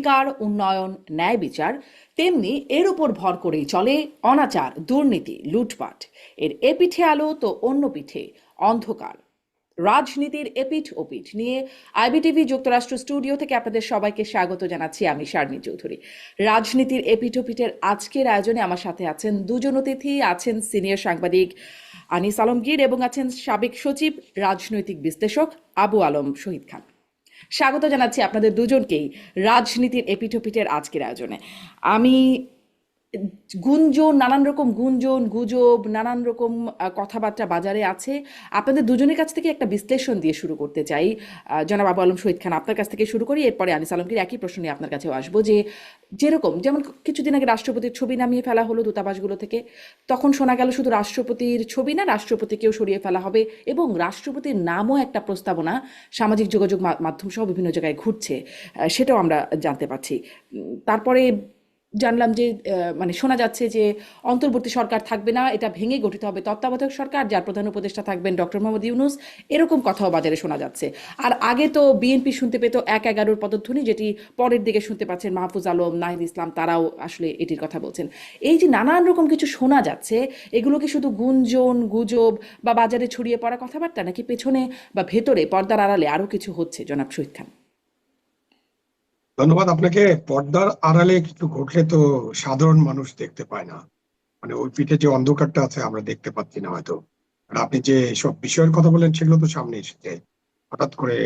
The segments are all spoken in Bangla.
অধিকার, উন্নয়ন, ন্যায় বিচার, তেমনি এর উপর ভর করেই চলে অনাচার, দুর্নীতি, লুটপাট। এর এপিঠে আলো তো অন্য পিঠে অন্ধকার। রাজনীতির এপিঠ ওপিঠ নিয়ে আইবিটিভি যুক্তরাষ্ট্র স্টুডিও থেকে আপনাদের সবাইকে স্বাগত জানাচ্ছি। আমি শারমিন চৌধুরী। রাজনীতির এপিঠ ওপিঠের আজকের আয়োজনে আমার সাথে আছেন দুজন অতিথি। আছেন সিনিয়র সাংবাদিক আনিস আলমগীর এবং আছেন সাবেক সচিব, রাজনৈতিক বিশ্লেষক আবু আলম শহীদ খান। স্বাগত জানাচ্ছি আপনাদের দুজনকেই রাজনীতির এপিঠোপিঠের আজকের আয়োজনে। আমি নানান রকম গুঞ্জন, গুজব, নানান রকম কথাবার্তা বাজারে আছে। আপনাদের দুজনের কাছ থেকে একটা বিশ্লেষণ দিয়ে শুরু করতে চাই। জনাব আবু আলম শহীদ খান, আপনার কাছ থেকে শুরু করি, এরপরে আনিস আলমগীর একই প্রশ্ন নিয়ে আপনার কাছেও আসবো। যেমন কিছুদিন আগে রাষ্ট্রপতির ছবি নামিয়ে ফেলা হলো দূতাবাসগুলো থেকে, তখন শোনা গেল শুধু রাষ্ট্রপতির ছবি না, রাষ্ট্রপতিকেও সরিয়ে ফেলা হবে এবং রাষ্ট্রপতির নামও একটা প্রস্তাবনা সামাজিক যোগাযোগ মাধ্যম সহ বিভিন্ন জায়গায় ঘুরছে, সেটাও আমরা জানতে পারছি। তারপরে জানলাম যে মানে শোনা যাচ্ছে যে অন্তর্বর্তী সরকার থাকবে না, এটা ভেঙে গঠিত হবে তত্ত্বাবধায়ক সরকার, যার প্রধান উপদেষ্টা থাকবেন ডক্টর মোহাম্মদ ইউনূস। এরকম কথাও বাজারে শোনা যাচ্ছে। আর আগে তো বিএনপি শুনতে পেত ১/১১ পদধ্বনি, যেটি পরের দিকে শুনতে পাচ্ছেন মাহফুজ আলম, নাহিদ ইসলাম, তারাও আসলে এটির কথা বলছেন। এই যে নানান রকম কিছু শোনা যাচ্ছে, এগুলো কি শুধু গুঞ্জন, গুজব বা বাজারে ছড়িয়ে পড়া কথাবার্তা, নাকি পেছনে বা ভেতরে পর্দার আড়ালে আরো কিছু হচ্ছে? জনাব শহীদ খান। ধন্যবাদ আপনাকে। পর্দার আড়ালে কিছু ঘটলে তো সাধারণ মানুষ দেখতে পায় না, মানে ওই পিঠে যে অন্ধকারটা আছে আমরা দেখতে পাচ্ছি না হয়তো। আর আপনি যে সব বিষয়ের কথা বলেন সেগুলো তো সামনে এসেছে। হঠাৎ করে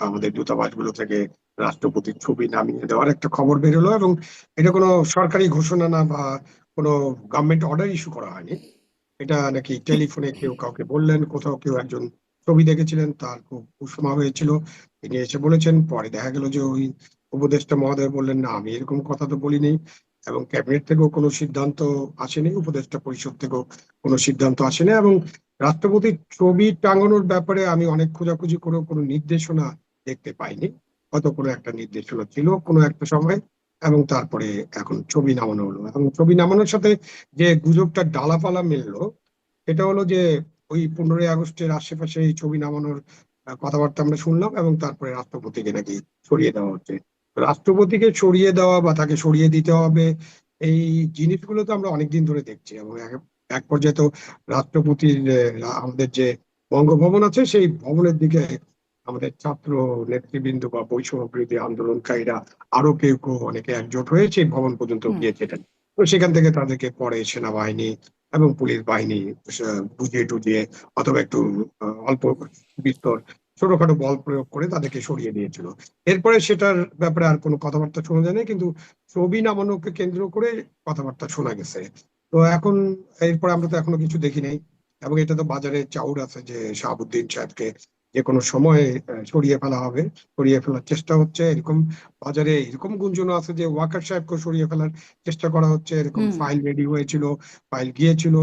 আমাদের দূতাবাসগুলো থেকে রাষ্ট্রপতির ছবি নামিয়ে দেওয়ার একটা খবর বেরোলো, এবং এটা কোনো সরকারি ঘোষণা না বা কোনো গভর্নমেন্ট অর্ডার ইস্যু করা হয়নি। এটা নাকি টেলিফোনে কেউ কাউকে বললেন, কোথাও কেউ একজন ছবি দেখেছিলেন, তার খুব কুসমা হয়েছিল, তিনি এসে বলেছেন। পরে দেখা গেল যে ওই উপদেষ্টা মহোদয় বললেন, না আমি এরকম কথা তো বলিনি, এবং ক্যাবিনেট থেকেও কোনো সিদ্ধান্ত আসেনি, উপদেষ্টা পরিষদ থেকেও কোনো সিদ্ধান্ত আসেনি। এবং রাষ্ট্রপতির ছবি টাঙানোর ব্যাপারে আমি অনেক খোঁজাখুঁজি করেও কোনো নির্দেশনা দেখতে পাইনি। হয়তো কোনো একটা নির্দেশনা ছিল কোনো একটা সময়, এবং তারপরে এখন ছবি নামানো হলো। এবং ছবি নামানোর সাথে যে গুজবটা ডালাপালা মেললো, এটা হলো যে ওই 15ই আগস্টের আশেপাশে এই ছবি নামানোর কথাবার্তা আমরা শুনলাম, এবং তারপরে রাষ্ট্রপতিকে নাকি সরিয়ে দেওয়া হচ্ছে। রাষ্ট্রপতিকে সরিয়ে দেওয়া বা তাকে সরিয়ে দিতে হবে, এই জিনিসগুলো তো আমরা অনেকদিন ধরে দেখছি। এবং এক পর্যায়ে তো রাষ্ট্রপতির আমাদের যে বঙ্গভবন আছে সেই ভবনের দিকে আমাদের ছাত্র নেতৃবৃন্দ বা বৈষম্য বিরোধী আন্দোলনকারীরা আরো কেউ কেউ অনেকে একজোট হয়ে সেই ভবন পর্যন্ত হুম। গিয়েছিলেন। তো সেখান থেকে তাদেরকে পরে সেনাবাহিনী এবং পুলিশ বাহিনী বুঝিয়ে টুজিয়ে অথবা একটু অল্প বিস্তর ছোটখাটো বল প্রয়োগ করে তাদেরকে সরিয়ে দিয়েছিল। এরপরে সেটার ব্যাপারে আর কোনো কথাবার্তা শোনা যায়নি, কিন্তু ছবি নামানোকে কেন্দ্র করে কথাবার্তা শোনা গেছে। তো এখন এরপরে আমরা তো এখনো কিছু দেখি নাই, এবং এটা তো বাজারে চাউর আছে যে শাহাবুদ্দিন সাহেবকে যে কোনো সময় সরিয়ে ফেলা হবে, সরিয়ে ফেলার চেষ্টা হচ্ছে এরকম। বাজারে এরকম গুঞ্জন আছে যে ওয়াকার সাহেবকে সরিয়ে ফেলার চেষ্টা করা হচ্ছে, এরকম হুম। ফাইল রেডি হয়েছিল, ফাইল গিয়েছিল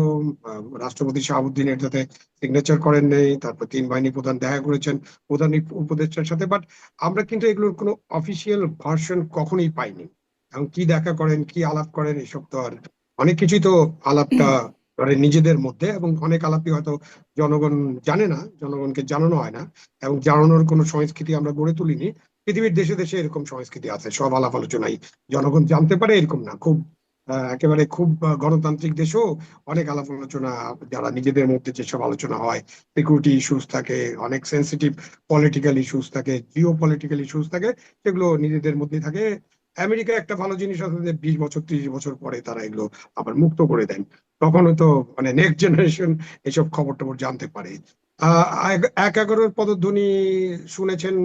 রাষ্ট্রপতি শাহাবুদ্দিনের, যাতে সিগনেচার করেন নেই। তারপর তিন বাহিনী প্রধান দেখা করেছেন প্রধান উপদেষ্টার সাথে, বাট আমরা কিন্তু এগুলোর কোনো অফিসিয়াল ভার্সন কখনোই পাইনি। এবং কি দেখা করেন, কি আলাপ করেন, এসব তো আর অনেক কিছুই তো আলাপটা ধরে নিজেদের মধ্যে, এবং অনেক আলাপই হয়তো জনগণ জানে না, জনগণকে জানানো হয় না, এবং জানানোর কোনো সংস্কৃতি আমরা গড়ে তুলিনি। পৃথিবীর দেশে দেশে এরকম সংস্কৃতি আছে, সব আলাপ আলোচনাই জনগণ জানতে পারে এরকম না। খুব একেবারে খুব গণতান্ত্রিক দেশেও অনেক আলাপ আলোচনা, যারা নিজেদের মধ্যে যেসব আলোচনা হয়, সিকিউরিটি ইস্যুস থাকে, অনেক সেন্সিটিভ পলিটিক্যাল ইস্যুস থাকে, জিও পলিটিক্যাল ইস্যুস থাকে, সেগুলো নিজেদের মধ্যেই থাকে। আমেরিকা একটা ভালো জিনিস আছে যে 20 বছর 30 বছর পরে তারা এগুলো আবার মুক্ত করে দেন, তখন তো মানে নেক্সট জেনারেশন এসব খবর টবর জানতে পারে। 1/11 পদধ্বনি শুনেছেন,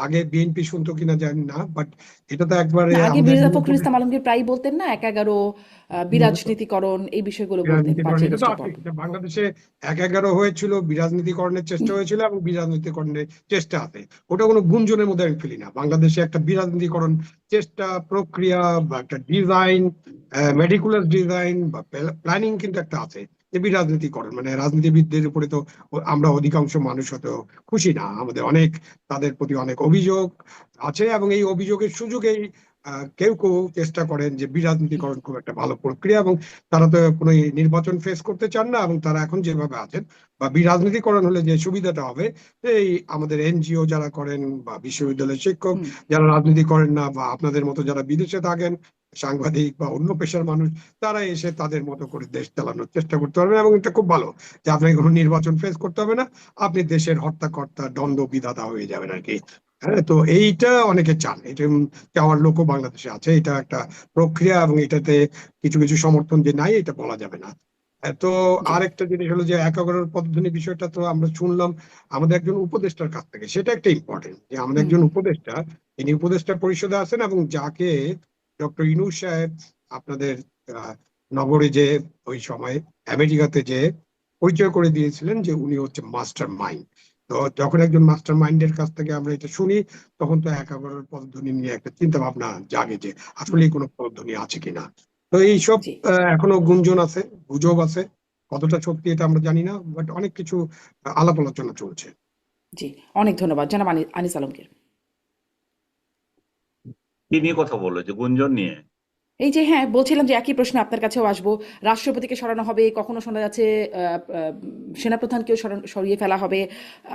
আগে বিএনপি শুনতো কিনা জানি না, বাট এটা তো একবারে না, আগে আমাদের মির্জা ফখরুল ইসলাম আলমগীর প্রায়ই বলতেন না, ১/১১, বিরাজনীতিকরণ, এই বিষয়গুলো বলতেন বিরাজনীতিকরণ, 5ই এটা তো আগস্টের আছে। পর। এটা বাংলাদেশে 1/11 হয়েছিল, বিরাজনীতিকরণের চেষ্টা হয়েছিল, এবং বিরাজনীতিকরণের চেষ্টা আছে, ওটা কোনো গুঞ্জনের মধ্যে আমি ফেলি না। বাংলাদেশে একটা বিরাজনীতিকরণ চেষ্টা, প্রক্রিয়া বা একটা ডিজাইন, মেটিকুলাস ডিজাইন বা প্ল্যানিং কিন্তু একটা আছে। যে বিরাজনীতিকরণ মানে রাজনীতিবিদদের উপরে তো আমরা অধিকাংশ মানুষ হয়তো খুশি না, আমাদের অনেক তাদের প্রতি অনেক অভিযোগ আছে, এবং এই অভিযোগের সুযোগেই কেউ কেউ চেষ্টা করেন যে বিরাজনীতিকরণ খুব একটা ভালো প্রক্রিয়া, এবং তারা তো কোনো নির্বাচন ফেস করতে চান না, এবং তারা এখন যেভাবে আছেন বা বিরাজনীতিকরণ হলে যে সুবিধাটা হবে, এই আমাদের এনজিও যারা করেন বা বিশ্ববিদ্যালয়ের শিক্ষক হুম। যারা রাজনীতি করেন না, বা আপনাদের মতো যারা বিদেশে থাকেন, সাংবাদিক বা অন্য পেশার মানুষ, তারা এসে তাদের মতো করে দেশ চালানোর চেষ্টা করতে পারবেন, এবং এটা খুব ভালো যে আপনাকে কোনো নির্বাচন ফেস করতে হবে না, আপনি দেশের হর্তাকর্তা দ্বন্দ্ব বিধাতা হয়ে যাবেন আর কি। হ্যাঁ, তো এইটা অনেকে চান, এটা চাওয়ার লোকও বাংলাদেশে আছে, এটা একটা প্রক্রিয়া, এবং এটাতে কিছু কিছু সমর্থন যে নাই এটা বলা যাবে না। তো জি। আরেকটা জিনিস হলো যে একাগ্র পদ্ধতি বিষয়টা তো আমরা শুনলাম আমাদের একজন উপদেষ্টার কাছ থেকে, সেটা একটা ইম্পর্টেন্ট যে আমাদের হুম। একজন উপদেষ্টা, তিনি উপদেষ্টা পরিষদে আছেন, এবং যাকে ডক্টর ইউনূস সাহেব আপনাদের আহ, নগরে যে ওই সময় আমেরিকাতে যে পরিচয় করে দিয়েছিলেন যে উনি হচ্ছে মাস্টার মাইন্ড। তো যখন একজন মাস্টার মাইন্ডের কাছ থেকে আমরা এটা শুনি, তখন তো একাগ্রের পদধ্বনি নিয়ে একটা চিন্তা ভাবনা জাগে যে আসলে কোনো পদধ্বনি আছে কিনা। তো এইসব জি। এখনো গুঞ্জন আছে, গুজব আছে, কতটা সত্যি এটা আমরা জানি না, বাট অনেক কিছু আলাপ আলোচনা চলছে। জি। অনেক ধন্যবাদ জনাব আনিস আলমকে। কি নিয়ে কথা বললো, যে গুঞ্জন নিয়ে? এই যে হ্যাঁ, বলছিলাম যে একই প্রশ্ন আপনার কাছেও আসবো। রাষ্ট্রপতিকে সরানো হবে, কখনো শোনা যাচ্ছে সেনাপ্রধানকেও সরিয়ে ফেলা হবে।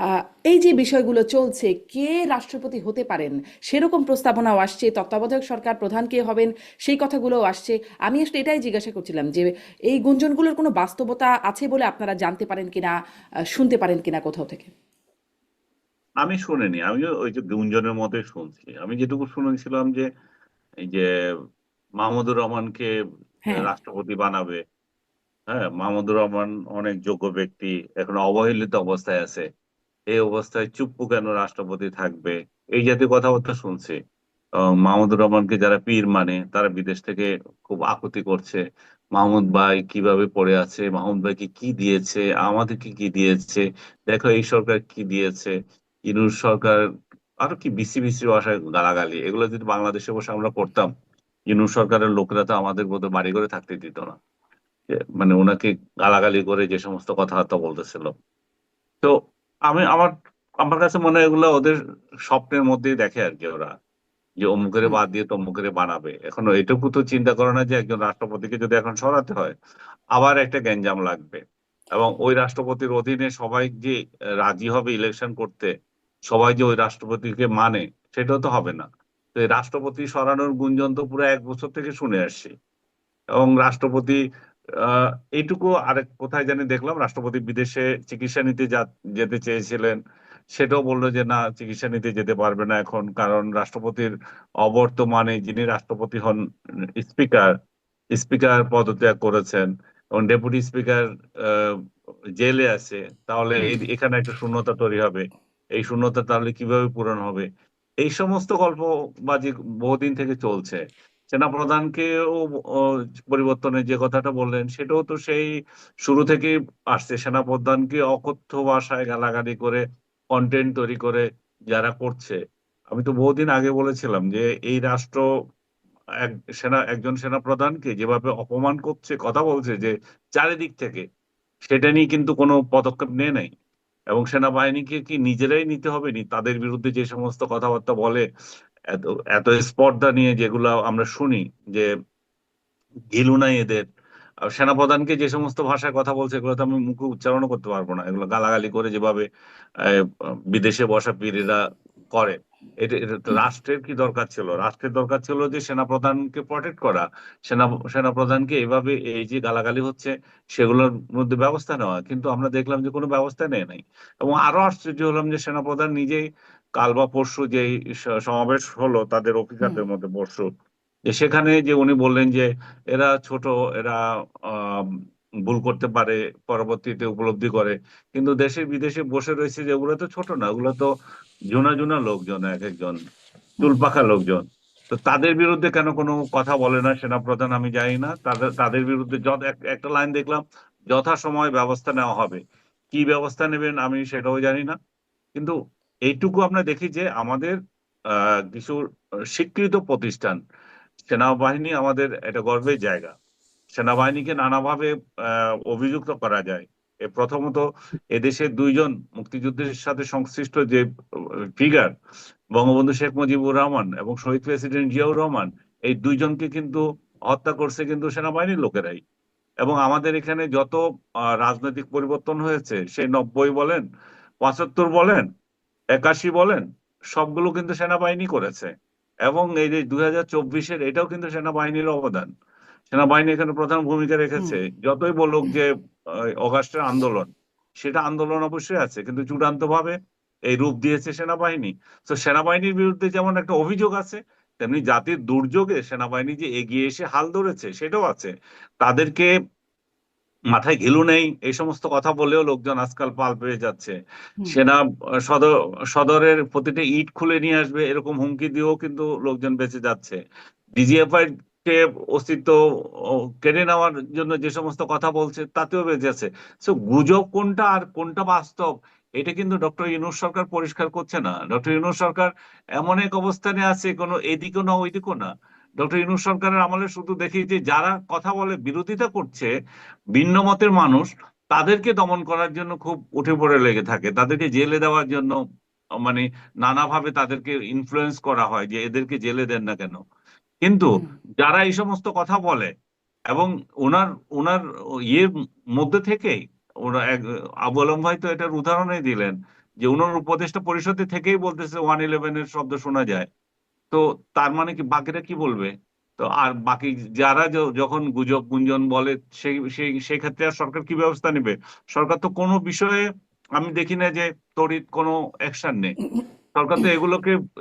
আহ, এই যে বিষয়গুলো চলছে, কে রাষ্ট্রপতি হতে পারেন সেরকম প্রস্তাবনাও আসছে, তত্ত্বাবধায়ক সরকার প্রধান কে হবেন সেই কথাগুলোও আসছে। আমি আসলে এটাই জিজ্ঞাসা করছিলাম যে এই গুঞ্জনগুলোর কোনো বাস্তবতা আছে বলে আপনারা জানতে পারেন কিনা, শুনতে পারেন কিনা কোথাও থেকে? আমি শুনিনি, আমিও ওই যে গুঞ্জনের মধ্যে শুনছি। আমি যেটুকু শুনেছিলাম যে এই যে মাহমুদুর রহমানকে হ্যাঁ। রাষ্ট্রপতি বানাবে। হ্যাঁ, মাহমুদুর রহমান অনেক যোগ্য ব্যক্তি, এখন অবহেলিত অবস্থায় আছে। এই অবস্থায় চুপ্পু কেন রাষ্ট্রপতি থাকবে, এই জাতীয় কথাবার্তা শুনছি। মাহমুদুর রহমানকে যারা পীর মানে তারা বিদেশ থেকে খুব আকুতি করছে, মাহমুদ ভাই কিভাবে পড়ে আছে, মাহমুদ ভাইকে কি দিয়েছে, আমাদেরকে কি দিয়েছে, দেখো এই সরকার কি দিয়েছে, ইউনূস সরকার, আরো কি বিসি বিসি ভাষায় গালাগালি। এগুলো যদি বাংলাদেশে বসে আমরা করতাম, ইউনূস সরকারের লোকেরা তো আমাদের মতো বাড়ি করে থাকতে দিত না। মানে ওনাকে গালাগালি করে যে সমস্ত কথাবার্তা বলতেছিল। তো আমি আমার আমার কাছে মনে হয় এগুলো ওদের স্বপ্নের মধ্যেই দেখে আর কি ওরা, যে অমুকের হুম। বাদ দিয়ে তমুকের বানাবে। এখন এটুকু তো চিন্তা করে না যে একজন রাষ্ট্রপতিকে যদি এখন সরাতে হয়, আবার একটা গ্যাঞ্জাম লাগবে, এবং ওই রাষ্ট্রপতির অধীনে সবাই যে রাজি হবে ইলেকশন করতে, সবাই যে ওই রাষ্ট্রপতিকে মানে, সেটাও তো হবে না। তো এই রাষ্ট্রপতি সরানোর গুঞ্জন তো পুরো 1 বছর থেকে শুনে আসছি। এবং রাষ্ট্রপতি আহ এইটুকু আরেক কোথায় জানি দেখলাম, রাষ্ট্রপতি বিদেশে চিকিৎসা নিতে যেতে চেয়েছিলেন, সেটাও বললো যে না, চিকিৎসা নিতে যেতে পারবে না এখন, কারণ রাষ্ট্রপতির অবর্তমানে যিনি রাষ্ট্রপতি হন, স্পিকার, স্পিকার পদত্যাগ করেছেন, এবং ডেপুটি স্পিকার জেলে আছে। তাহলে হুম। এখানে একটা শূন্যতা তৈরি হবে, এই শূন্যতা তাহলে কিভাবে পূরণ হবে? এই সমস্ত গল্পবাজি বহুদিন থেকে চলছে। সেনাপ্রধানকেও ও, পরিবর্তনের যে কথাটা বললেন, সেটাও তো সেই শুরু থেকেই আসছে। সেনাপ্রধানকে অকথ্য ভাষায় গালাগালি করে, কন্টেন্ট তৈরি করে যারা করছে, আমি তো বহুদিন আগে বলেছিলাম যে এই রাষ্ট্র এক একজন সেনাপ্রধানকে যেভাবে অপমান করছে, কথা বলছে যে চারিদিক থেকে, সেটা নিয়ে কিন্তু কোনো পদক্ষেপ নেয় নাই। এবং সেনাবাহিনীকে কি নিজেরাই নিতে হবে নি? তাদের বিরুদ্ধে যে সমস্ত কথাবার্তা বলে, এত এত স্পর্ধা নিয়ে যেগুলো আমরা শুনি, যে ঘিলু নাই এদের। আর সেনাপ্রধানকে যে সমস্ত ভাষায় কথা বলছে, এগুলো তো আমি মুখে উচ্চারণ করতে পারবো না, এগুলো গালাগালি করে যেভাবে আহ, বিদেশে বসা পীরেরা করে। এটা তো রাষ্ট্রের কি দরকার ছিল? রাষ্ট্রের দরকার ছিল যে সেনাপ্রধানকে প্রটেক্ট করা, সেনা সেনাপ্রধানকে এইভাবে এই যে গালাগালি হচ্ছে সেগুলোর মধ্যে ব্যবস্থা নেওয়া, কিন্তু আমরা দেখলাম যে কোনো ব্যবস্থা নেয় নাই। এবং আরো আশ্চর্য হলাম যে সেনাপ্রধান নিজেই কাল বা পরশু যে সমাবেশ হলো তাদের হুম। অফিসারদের মধ্যে পরশু, যে সেখানে যে উনি বললেন যে এরা ছোট, এরা আহ, ভুল করতে পারে, পরবর্তীতে উপলব্ধি করে, কিন্তু দেশে বিদেশে বসে রয়েছে যে ওগুলো তো ছোট না, ওগুলো তো জোনা জোনা লোকজন, এক একজন চুল হুম। পাকা লোকজন। তো তাদের বিরুদ্ধে কেন কোনো কথা বলে না সেনাপ্রধান, আমি জানি না। তাদের তাদের বিরুদ্ধে একটা লাইন দেখলাম, যথাসময়ে ব্যবস্থা নেওয়া হবে। কি ব্যবস্থা নেবেন আমি সেটাও জানি না। কিন্তু এইটুকু আমরা দেখি যে আমাদের কিছু স্বীকৃত প্রতিষ্ঠান, সেনাবাহিনী আমাদের এটা গর্বের জায়গা। সেনাবাহিনীকে নানাভাবে অভিযুক্ত করা যায়। প্রথমত, এদেশের 2 জন মুক্তিযুদ্ধের সাথে সংশ্লিষ্ট যে ফিগার, বঙ্গবন্ধু শেখ মুজিবুর রহমান এবং শহীদ প্রেসিডেন্ট জিয়াউর রহমান, এই দুইজনকে কিন্তু হত্যা করছে কিন্তু সেনাবাহিনীর লোকেরাই। এবং আমাদের এখানে যত রাজনৈতিক পরিবর্তন হয়েছে, সে 90 বলেন, 75 বলেন, 81 বলেন, সবগুলো কিন্তু সেনাবাহিনী করেছে। এবং এই যে 2024-এর এটাও কিন্তু সেনাবাহিনীর অবদান। সেনাবাহিনী এখানে প্রধান ভূমিকা হুম রেখেছে। যতই বলুক যে অগাস্টের আন্দোলন, সেটা আন্দোলন অবশ্যই আছে, কিন্তু চূড়ান্ত ভাবে এই রূপ দিয়েছে সেনাবাহিনী। তো সেনাবাহিনীর বিরুদ্ধে যেমন একটা অভিযোগ আছে, তেমনি জাতির দুর্যোগে সেনাবাহিনী যে এগিয়ে এসে হাল ধরেছে সেটাও আছে। তাদেরকে মাথায় ঘিলু নেই এই সমস্ত কথা বলেও লোকজন আজকাল পাল পেয়ে যাচ্ছে। হুম সেনা সদরের প্রতিটা ইট খুলে নিয়ে আসবে এরকম হুমকি দিয়েও কিন্তু লোকজন বেঁচে যাচ্ছে। ডিজিএফআই কে অস্তিত্ব কেড়ে নেওয়ার জন্য যে সমস্ত কথা বলছে তাতেও বেঁচে আছে। সো গুজব কোনটা আর কোনটা বাস্তব, এটা কিন্তু ডক্টর ইউনূস সরকার পরিষ্কার করছে না। ডক্টর ইউনূস সরকার এমন এক অবস্থানে আছে, কোনো এদিকও না ওইদিকও না। ডক্টর ইউনূস সরকারের আমলে শুধু দেখি যে যারা কথা বলে বিরোধিতা করছে, ভিন্ন মতের মানুষ, তাদেরকে দমন করার জন্য খুব উঠে পড়ে লেগে থাকে, তাদেরকে জেলে দেওয়ার জন্য মানে নানাভাবে তাদেরকে ইনফ্লুয়েন্স করা হয় যে এদেরকে জেলে দেন না কেন। কিন্তু হুম যারা এই সমস্ত কথা বলে এবং ওনার ওনার ইয়ের মধ্যে থেকেই ওরা আবু আলম ভাই তো এটার উদাহরণই দিলেন যে ওনার উপদেষ্টা পরিষদে থেকেই বলতেছে 111-এর শব্দ শোনা যায়। তো তার মানে কি বাকিরা কি বলবে? তো আর বাকি যারা যখন গুজব গুঞ্জন বলে, সেই সেই সেই ক্ষেত্রে আর সরকার কি ব্যবস্থা নেবে? সরকার তো কোনো বিষয়ে আমি দেখি না যে তড়িৎ কোনো অ্যাকশন নেই। সরকার তো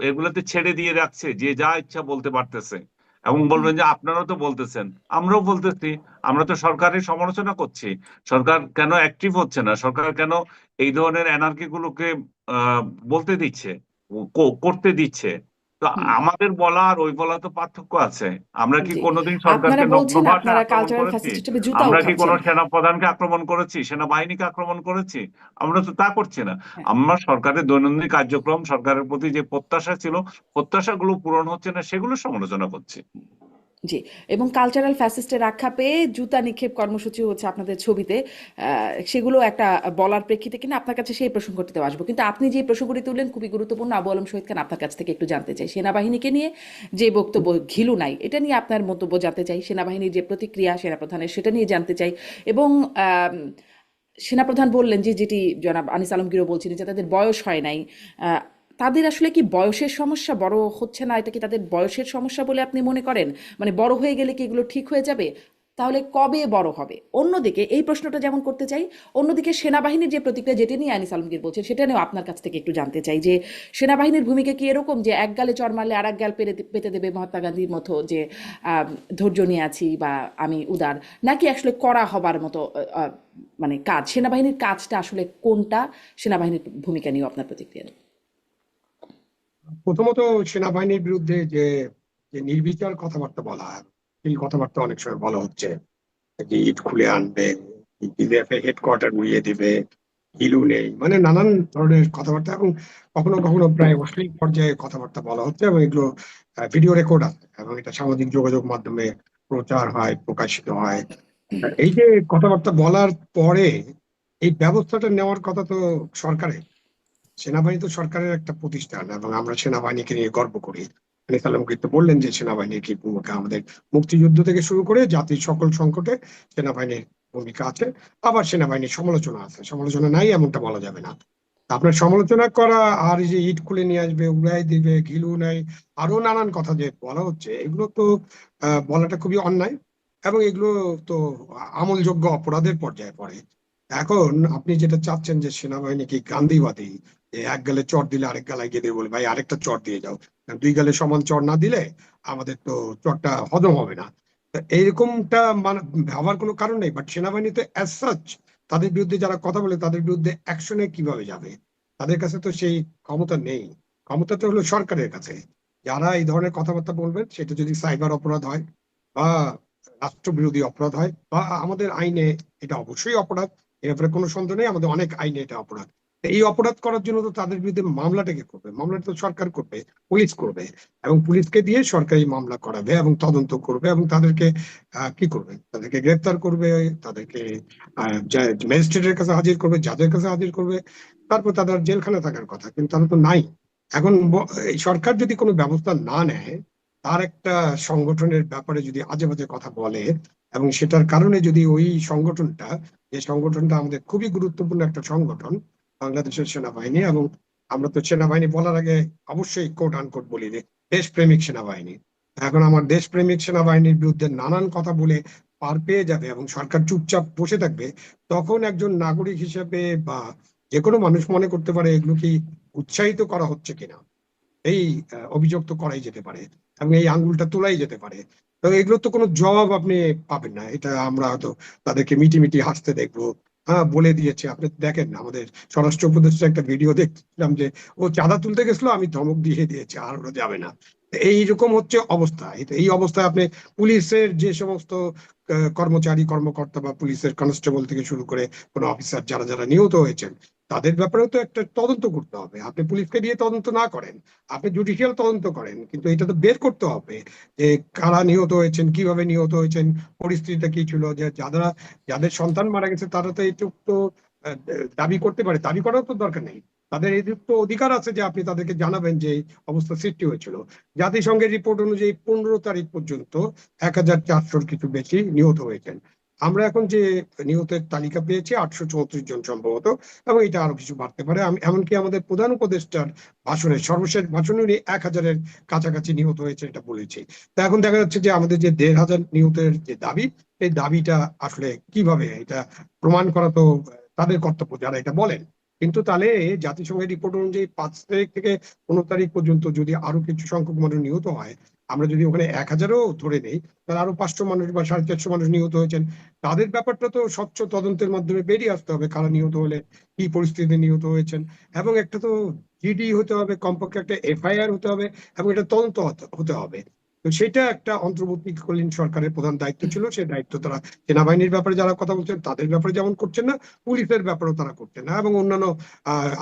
এগুলোতে ছেড়ে দিয়ে রাখছে, যে যা ইচ্ছা বলতে পারতেছে। এবং হুম বলবেন যে আপনারাও তো বলতেছেন, আমরাও বলতেছি, আমরা তো সরকারের সমালোচনা করছি। সরকার কেন অ্যাক্টিভ হচ্ছে না? সরকার কেন এই ধরনের অ্যানার্কি গুলোকে আহ বলতে দিচ্ছে, করতে দিচ্ছে? তো হুম আমাদের বলা আর ওই বলা তো পার্থক্য আছে। আমরা কি জি কোনোদিন আপনারা সরকারকে নগ্ন বলছেন ভাষায় আপনারা আক্রমণ কালচারাল করেছি? ফ্যাসিস্ট হিসেবে জুতা আমরা কি কোনো উঠাচ্ছেন। সেনাপ্রধানকে আক্রমণ করেছি, সেনাবাহিনীকে আক্রমণ করেছি? আমরা তো তা করছি না। হ্যাঁ আমরা সরকারের দৈনন্দিন কার্যক্রম, সরকারের প্রতি যে প্রত্যাশা ছিল, প্রত্যাশাগুলো পূরণ হচ্ছে না, সেগুলো সমালোচনা করছি। জি এবং কালচারাল ফ্যাসিস্টের আখ্যা পেয়ে জুতা নিক্ষেপ কর্মসূচি হচ্ছে আপনাদের ছবিতে, সেগুলো একটা বলার প্রেক্ষিতে কিনা আপনার কাছে সেই প্রসঙ্গটিতেও আসবো, কিন্তু আপনি যে প্রসঙ্গটি তুললেন খুবই গুরুত্বপূর্ণ। আবু আলম শহীদ খান, আপনার কাছ থেকে একটু জানতে চাই সেনাবাহিনীকে নিয়ে যে বক্তব্য, ঘিলু নাই, এটা নিয়ে আপনার মন্তব্য জানতে চাই। সেনাবাহিনীর যে প্রতিক্রিয়া সেনাপ্রধানের, সেটা নিয়ে জানতে চাই। এবং সেনাপ্রধান বললেন যে, যেটি জনাব আনিস আলমগীরও বলছিলেন, যে তাদের বয়স হয় নাই। আহ, তাদের আসলে কি বয়সের সমস্যা, বড় হচ্ছে না, এটা কি তাদের বয়সের সমস্যা বলে আপনি মনে করেন? মানে বড় হয়ে গেলে কি এগুলো ঠিক হয়ে যাবে? তাহলে কবে বড় হবে? অন্যদিকে এই প্রশ্নটা যেমন করতে চাই, অন্যদিকে সেনাবাহিনীর যে প্রতিক্রিয়া, যেটি নিয়ে আনিস আলমগীর বলছেন, সেটা নিয়েও আপনার কাছ থেকে একটু জানতে চাই যে সেনাবাহিনীর ভূমিকা কি এরকম যে এক গালে চড় মারলে আর এক গাল পেতে দেবে, মহাত্মা গান্ধীর মতো যে ধৈর্য নিয়ে আছি বা আমি উদার, নাকি আসলে করা হবার মতো মানে কাজ, সেনাবাহিনীর কাজটা আসলে কোনটা? সেনাবাহিনীর ভূমিকা নিয়েও আপনার প্রতিক্রিয়া দিন। প্রথমত, সেনাবাহিনীর বিরুদ্ধে যে যে নির্বিচার কথাবার্তা বলা হয়, এই কথাবার্তা অনেক সময় বলা হচ্ছে যে ইট খুলে আনবে, হেডকোয়ার্টার উড়িয়ে দিবে, হিলু নেই, মানে নানান ধরনের কথাবার্তা, এবং কখনো কখনো প্রায় অশ্লীল পর্যায়ে কথাবার্তা বলা হচ্ছে, এবং এগুলো ভিডিও রেকর্ড আছে এবং এটা সামাজিক যোগাযোগ মাধ্যমে প্রচার হয়, প্রকাশিত হয়। এই যে কথাবার্তা বলার পরে এই ব্যবস্থাটা নেওয়ার কথা তো সরকারের। সেনাবাহিনী তো সরকারের একটা প্রতিষ্ঠান, এবং আমরা সেনাবাহিনীকে নিয়ে গর্ব করি। আনিস আলমগীর তো বললেন যে সেনাবাহিনীর কি ভূমিকা, আমাদের মুক্তিযুদ্ধ থেকে শুরু করে জাতির সকল সংকটে সেনাবাহিনীর ভূমিকা আছে। আবার সেনাবাহিনীর সমালোচনা আছে, সমালোচনা নাই এমনটা বলা যাবে না। আপনার সমালোচনা করা আর এই যে ইট খুলে নিয়ে আসবে, উড়াই দিবে, ঘিলু নাই, আরো নানান কথা যে বলা হচ্ছে, এগুলো তো বলাটা খুবই অন্যায়, এবং এগুলো তো আমলযোগ্য অপরাধের পর্যায়ে পড়ে। এখন আপনি যেটা চাচ্ছেন যে সেনাবাহিনী কি গান্ধীবাদী, যে এক গালে চড় দিলে আরেক গালায় গিয়ে দিয়ে বলে ভাই আরেকটা চড় দিয়ে যাও, দুই গালে সমান চড় না দিলে আমাদের তো চড়টা হজম হবে না। তা এইরকমটা মানে ভাবার কোনো কারণ নেই। বাট সেনাবাহিনীতে অ্যাজ সাচ তাদের বিরুদ্ধে যারা কথা বলে তাদের বিরুদ্ধে অ্যাকশনে কিভাবে যাবে, তাদের কাছে তো সেই ক্ষমতা নেই। ক্ষমতাটা হলো সরকারের কাছে। যারা এই ধরনের কথাবার্তা বলবেন, সেটা যদি সাইবার অপরাধ হয় বা রাষ্ট্রবিরোধী অপরাধ হয় বা আমাদের আইনে এটা অবশ্যই অপরাধ, এ ব্যাপারে কোনো সন্দেহ নেই, আমাদের অনেক আইনে এটা অপরাধ। তো এই অপরাধ করার জন্য তো তাদের বিরুদ্ধে মামলাটা কে করবে? মামলাটা তো সরকার করবে, পুলিশ করবে, এবং পুলিশকে দিয়ে সরকারি মামলা করাবে এবং তদন্ত করবে, এবং তাদেরকে কি করবে? তাদেরকে গ্রেপ্তার করবে, তাদেরকে ম্যাজিস্ট্রেটের কাছে হাজির করবে, জাজের কাছে হাজির করবে, তারপর তাদের জেলখানা থাকার কথা, কিন্তু তারা তো নাই। এখন এই সরকার যদি কোনো ব্যবস্থা না নেয়, তার একটা সংগঠনের ব্যাপারে যদি আজে বাজে কথা বলে, এবং সেটার কারণে যদি ওই সংগঠনটা, যে সংগঠনটা আমাদের খুবই গুরুত্বপূর্ণ একটা সংগঠন, বাংলাদেশের সেনাবাহিনী, এবং আমরা তো সেনাবাহিনী বলার আগে অবশ্যই কোট আনকোট বলি যে দেশপ্রেমিক সেনাবাহিনী। এখন আমার দেশপ্রেমিক সেনাবাহিনীর বিরুদ্ধে নানান কথা বলে পার পেয়ে যাবে এবং সরকার চুপচাপ বসে থাকবে, তখন একজন নাগরিক হিসেবে বা যে কোনো মানুষ মনে করতে পারে এগুলো কি উৎসাহিত করা হচ্ছে কিনা। এই অভিযোগ তো করাই যেতে পারে এবং এই আঙ্গুলটা তোলাই যেতে পারে। তো এগুলো তো কোনো জবাব আপনি পাবেন না। এটা আমরা হয়তো তাদেরকে মিটি মিটি হাসতে দেখবো, হ্যাঁ বলে দিয়েছে। আপনি দেখেন আমাদের স্বরাষ্ট্র উপদেষ্টা একটা ভিডিও দেখছিলাম যে ও চাঁদা তুলতে গেছিল, আমি ধমক দিয়ে দিয়েছি আর ওরা যাবে না। এইরকম হচ্ছে অবস্থা। এই অবস্থায় আপনি পুলিশের যে সমস্ত কর্মচারী কর্মকর্তা বা পুলিশের কনস্টেবল থেকে শুরু করে কোনো অফিসার যারা যারা নিহত হয়েছেন, তাদের ব্যাপারেও তো একটা তদন্ত করতে হবে। আপনি পুলিশকে দিয়ে তদন্ত না করেন, আপনি জুডিশিয়াল তদন্ত করেন, কিন্তু এটা তো বের করতে হবে যে কারা নিহত হয়েছেন, কিভাবে নিহত হয়েছেন, পরিস্থিতিটা কি ছিল। যে যারা, যাদের সন্তান মারা গেছে তারা তো এইটুকু তো আহ, দাবি করতে পারে। দাবি করার তো দরকার নেই, তাদের এইটুকু তো অধিকার আছে যে আপনি তাদেরকে জানাবেন যে এই অবস্থা সৃষ্টি হয়েছিল। জাতিসংঘের রিপোর্ট অনুযায়ী 15 তারিখ পর্যন্ত 1400-র কিছু বেশি নিহত হয়েছেন। আমরা এখন যে নিহতের তালিকা পেয়েছি 834 জন সম্ভবত, এবং এটা আরো কিছু বাড়তে পারে। আমি এমনকি আমাদের প্রধান উপদেষ্টার ভাষণে, সর্বশেষ ভাষণে উনি 1000-এর কাছাকাছি নিহত হয়েছে এটা বলেছে। তা এখন দেখা যাচ্ছে যে আমাদের যে 1500 নিহতের যে দাবি, এই দাবিটা আসলে কিভাবে এটা প্রমাণ করা তো তাদের কর্তব্য যারা এটা বলেন। কিন্তু তাহলে জাতিসংঘের রিপোর্ট অনুযায়ী 5 তারিখ থেকে 15 তারিখ পর্যন্ত যদি আরো কিছু সংখ্যক মানুষ নিহত হয়, আমরা যদি ওখানে 1000-ও ধরে নেই, তাহলে আরো 500 মানুষ বা 450 মানুষ নিহত হয়েছেন। তাদের ব্যাপারটা তো স্বচ্ছ তদন্তের মাধ্যমে বেরিয়ে আসতে হবে, কারা নিহত হলে কি পরিস্থিতিতে নিহত হয়েছেন। এবং একটা তো জিডি হতে হবে, কমপক্ষে একটা এফআইআর হতে হবে, এবং এটা তদন্ত হতে হবে। তো সেটা একটা অন্তর্বর্তীকালীন সরকারের প্রধান দায়িত্ব ছিল। সেই দায়িত্ব তারা সেনাবাহিনীর ব্যাপারে যারা কথা বলছেন তাদের ব্যাপারে যেমন করছেন না, পুলিশের ব্যাপারেও তারা করছেন না। এবং অন্যান্য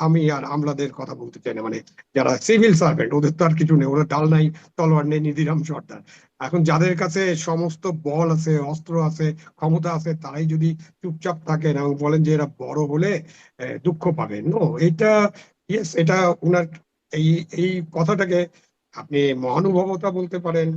আমি আর আমলাদের কথা বলতে চাই না, মানে যারা সিভিল সার্ভেন্ট, ওদের তো আর কিছু নেই, ওরা ডাল নাই তলোয়ার নেই নিধিরাম সর্দার। এখন যাদের কাছে সমস্ত বল আছে, অস্ত্র আছে, ক্ষমতা আছে, তারাই যদি চুপচাপ থাকেন এবং বলেন যে এরা বড় হলে দুঃখ পাবেন, নো, এটা ইয়েস, এটা উনার এই এই কথাটাকে আপনি মহানুভবতা বলতে পারেন,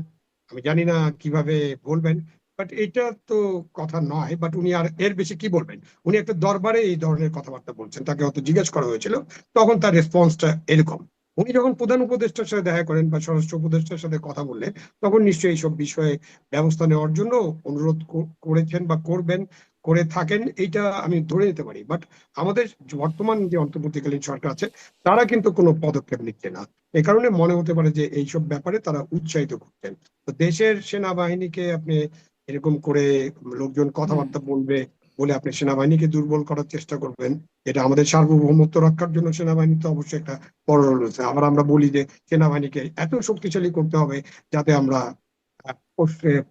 আমি জানি না কিভাবে বলবেন, বাট এটা তো কথা নয়। বাট উনি আর এর বেশি কি বলবেন। উনি একটা দরবারে এই ধরনের কথাবার্তা বলছেন, তাকে হয়তো জিজ্ঞেস করা হয়েছিল, তখন তার রেসপন্সটা এরকম। উনি যখন প্রধান উপদেষ্টার সাথে দেখা করেন বা স্বরাষ্ট্র উপদেষ্টার সাথে কথা বললেন, তখন নিশ্চয়ই এইসব বিষয়ে ব্যবস্থা নেওয়ার জন্য অনুরোধ করেছেন বা করবেন, করে থাকেন, এইটা আমি ধরে নিতে পারি। বাট আমাদের বর্তমান যে অন্তর্বর্তীকালীন সরকার আছে, তারা কিন্তু কোনো পদক্ষেপ নিচ্ছে না। এ কারণে মনে হতে পারে যে এইসব ব্যাপারে তারা উৎসাহিত করছেন। তো দেশের সেনাবাহিনীকে আপনি এরকম করে লোকজন হুম। কথাবার্তা বলবে বলে আপনি সেনাবাহিনীকে দুর্বল করার চেষ্টা করবেন, এটা আমাদের সার্বভৌমত্ব রক্ষার জন্য সেনাবাহিনী তো অবশ্যই একটা বড় রোল রয়েছে। আবার আমরা বলি যে সেনাবাহিনীকে এত শক্তিশালী করতে হবে যাতে আমরা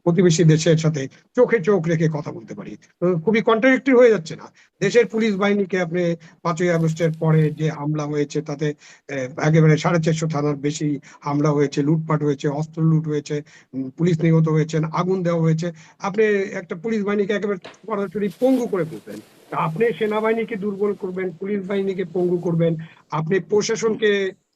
প্রতিবেশী দেশের সাথে চোখে চোখ রেখে কথা বলতে পারি। তো খুবই কন্ট্রাডিক্টরি হয়ে যাচ্ছে না? দেশের পুলিশ বাহিনীকে আপনি 5ই আগস্টের পরে যে হামলা হয়েছে তাতে একেবারে 450 থানার বেশি হামলা হয়েছে, লুটপাট হয়েছে, অস্ত্র লুট হয়েছে, পুলিশ নিহত হয়েছেন, আগুন দেওয়া হয়েছে, আপনি একটা পুলিশ বাহিনীকে একেবারে সরাসরি পঙ্গু করে ফেলবেন। তা আপনি সেনাবাহিনীকে দুর্বল করবেন, পুলিশ বাহিনীকে পঙ্গু করবেন, আপনি প্রশাসনকে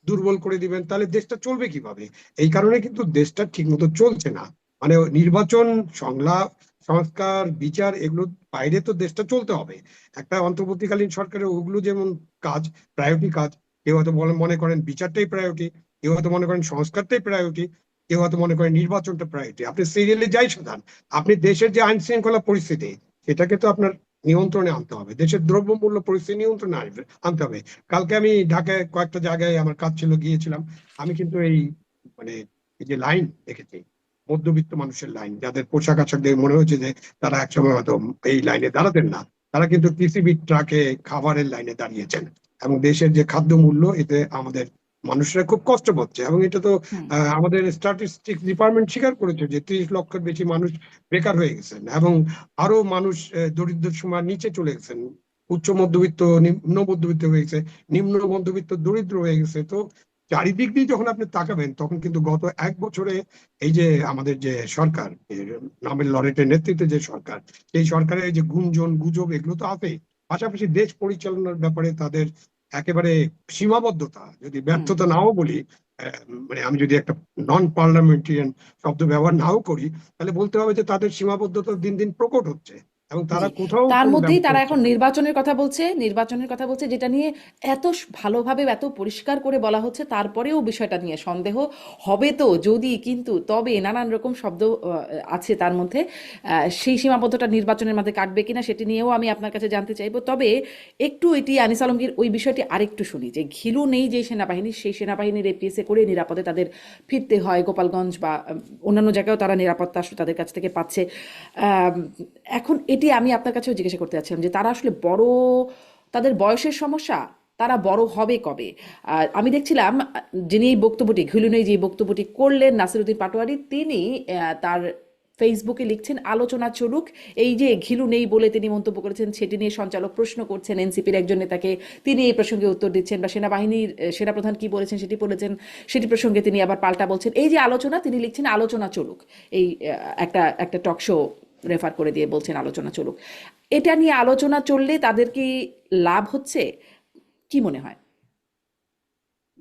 দুর্বল করে দিবেন, তাহলে দেশটা চলবে কিভাবে? এই কারণে কিন্তু দেশটা ঠিক মতো চলছে না। মানে নির্বাচন, সংলাপ, সংস্কার, বিচার, এগুলোর বাইরে তো দেশটা চলতে হবে। একটা অন্তর্বর্তীকালীন সরকারের ওগুলো যেমন কাজ, প্রায়োরিটি কাজ, কেউ হয়তো মনে করেন বিচারটাই প্রায়োরিটি, কেউ হয়তো মনে করেন সংস্কারটাই প্রায়োরিটি, কেউ হয়তো মনে করেন নির্বাচনটা প্রায়োরিটি। আপনি সিরিয়ালে যাই সাধারণ, আপনি দেশের যে আইন শৃঙ্খলা পরিস্থিতি, সেটাকে তো আপনার নিয়ন্ত্রণে আনতে হবে। দেশের দ্রব্যমূল্য পরিস্থিতি নিয়ন্ত্রণে আনতে হবে। কালকে আমি ঢাকায় কয়েকটা জায়গায় আমার কাজ ছিল, গিয়েছিলাম। আমি কিন্তু এই মানে এই যে লাইন দেখেছি, মধ্যবিত্ত মানুষের লাইন, যাদের পোশাক আশাক দেখে মনে হচ্ছে যে তারা একসময় হয়তো এই লাইনে দাঁড়াতেন না, তারা কিন্তু টিসিবি ট্রাকে খাবারের লাইনে দাঁড়িয়েছেন। এবং দেশের যে খাদ্য মূল্য, এতে আমাদের মানুষরা খুব কষ্ট পাচ্ছে। এবং এটা তো হুম। আমাদের স্ট্যাটিস্টিক্স ডিপার্টমেন্ট স্বীকার করেছে যে 30 লক্ষের বেশি মানুষ বেকার হয়ে গেছেন, এবং আরো মানুষ দরিদ্র সীমার নিচে চলে গেছেন, উচ্চ মধ্যবিত্ত নিম্ন মধ্যবিত্ত হয়ে গেছে, নিম্ন মধ্যবিত্ত দরিদ্র হয়ে গেছে। তো চারিদিক দিয়ে যখন আপনি তাকাবেন, তখন কিন্তু গত 1 বছরে এই যে আমাদের যে সরকার, নামের লরেটের নেতৃত্বে যে সরকার, সেই সরকারের যে গুঞ্জন গুজব, এগুলো তো আছে। পাশাপাশি দেশ পরিচালনার ব্যাপারে তাদের একেবারে সীমাবদ্ধতা, যদি ব্যর্থতা নাও বলি, মানে আমি যদি একটা নন পার্লামেন্টারিয়ান শব্দ ব্যবহার নাও করি, তাহলে বলতে হবে যে তাদের সীমাবদ্ধতা দিন দিন প্রকট হচ্ছে এবং জি, তারা কোথাও তার কোনো মধ্যেই ব্যবস্থা তারা নিচ্ছে এখন না। নির্বাচনের কথা বলছে, যেটা নিয়ে এত ভালোভাবে এত পরিষ্কার করে বলা হচ্ছে, তারপরেও বিষয়টা নিয়ে সন্দেহ হবে তো, যদি, কিন্তু, তবে, নানান রকম শব্দ আছে তার মধ্যে। সেই সীমাবদ্ধতা নির্বাচনের মধ্যে কাটবে কিনা সেটি নিয়েও আমি আপনার কাছে জানতে চাইবো। তবে একটু এটি আনিস আলমগীর ওই বিষয়টি আরেকটু শুনি, যে ঘিলু নেই যে সেনাবাহিনী, সেই সেনাবাহিনীর এপিএসে করে নিরাপদে তাদের ফিরতে হয় গোপালগঞ্জ বা অন্যান্য জায়গায়ও তারা নিরাপত্তা আসলে তাদের কাছ থেকে পাচ্ছে। আম, এখন এটি আমি আপনার কাছেও জিজ্ঞাসা করতে চাচ্ছিলাম যে তারা আসলে বড়, তাদের বয়সের সমস্যা, তারা বড় হবে কবে? আর আমি দেখছিলাম যিনি এই বক্তব্যটি, ঘিলুনে যে বক্তব্যটি করলেন নাসিরুদ্দিন পাটোয়ারি, তিনি তার ফেসবুকে লিখছেন আলোচনা চলুক। এই যে ঘিলু নেই বলে তিনি মন্তব্য করেছেন, সেটি নিয়ে সঞ্চালক প্রশ্ন করছেন এনসিপির একজন নেতাকে, তিনি এই প্রসঙ্গে উত্তর দিচ্ছেন, বা সেনাবাহিনীর সেনাপ্রধান কি বলেছেন সেটি প্রসঙ্গে তিনি আবার পাল্টা বলছেন। এই যে আলোচনা, তিনি লিখছেন আলোচনা চলুক। এই একটা একটা টক শো রেফার করে দিয়ে বলছেন আলোচনা চলুক। এটা নিয়ে আলোচনা চললে তাদের কি লাভ হচ্ছে, কি মনে হয়?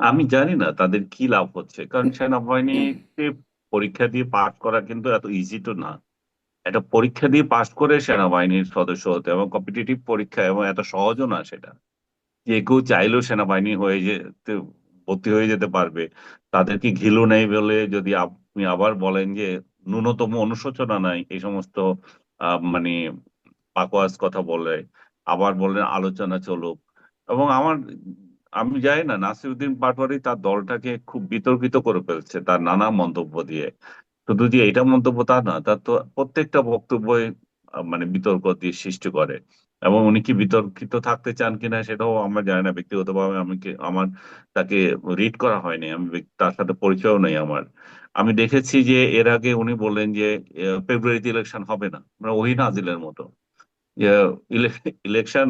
আমি জানি না তাদের কি লাভ হচ্ছে, কারণ সেনাবাহিনীতে পরীক্ষা দিয়ে পাশ করা কিন্তু এত ইজি তো না। একটা পরীক্ষা দিয়ে পাশ করে সেনাবাহিনীর সদস্য হতে, এবং কম্পিটিটিভ পরীক্ষা, এবং এত সহজও না সেটা। যে কেউ চাইলেও সেনাবাহিনী হয়ে যেতে, ভর্তি হয়ে যেতে পারবে। তাদেরকে ঘিলু নেই বলে যদি আপনি আবার বলেন যে ন্যূনতম অনুশোচনা নাই, এই সমস্ত মানে পাকওয়াজ কথা বলে, আবার বললেন আলোচনা চলুক। এবং আমি জানি না, নাসিরুদ্দিন পাটোয়ারি তার দলটাকে খুব বিতর্কিত করে ফেলছে তার নানা মন্তব্য দিয়ে। শুধু যে এটা মন্তব্য তা না, তার তো প্রত্যেকটা বক্তব্যই মানে বিতর্ক দিয়ে সৃষ্টি করে। এবং উনি কি বিতর্কিত থাকতে চান কিনা সেটাও আমরা জানি না। ব্যক্তিগতভাবে আমার তাকে রিড করা হয়নি, তার সাথে পরিচয়ও নেই আমার। আমি দেখেছি যে এর আগে উনি বললেন যে ফেব্রুয়ারিতে ইলেকশন হবে না, মানে ওহি নাজিলের মতো। ইলেকশন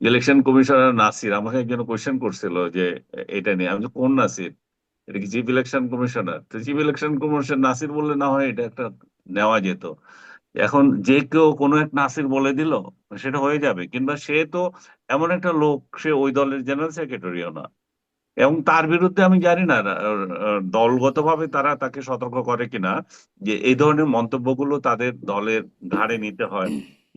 ইলেকশন কমিশনার নাসির আমাকে একজন কোয়েশ্চেন করছিল যে এটা নিয়ে। আমি বলছি, কোন নাসির? এটা কি চিফ ইলেকশন কমিশনার? তো চিফ ইলেকশন কমিশনার নাসির বললে না হয় এটা একটা নেওয়া যেত। এখন যে কেউ কোনো এক নাসির বলে দিল, সেটা হয়ে যাবে? কিংবা সে তো এমন একটা লোক, সে ওই দলের জেনারেল সেক্রেটারিও না। এবং তার বিরুদ্ধে আমি জানি না দলগতভাবে তারা তাকে সতর্ক করে কিনা, যে এই ধরনের মন্তব্যগুলো তাদের দলের ঘাড়ে নিতে হয়।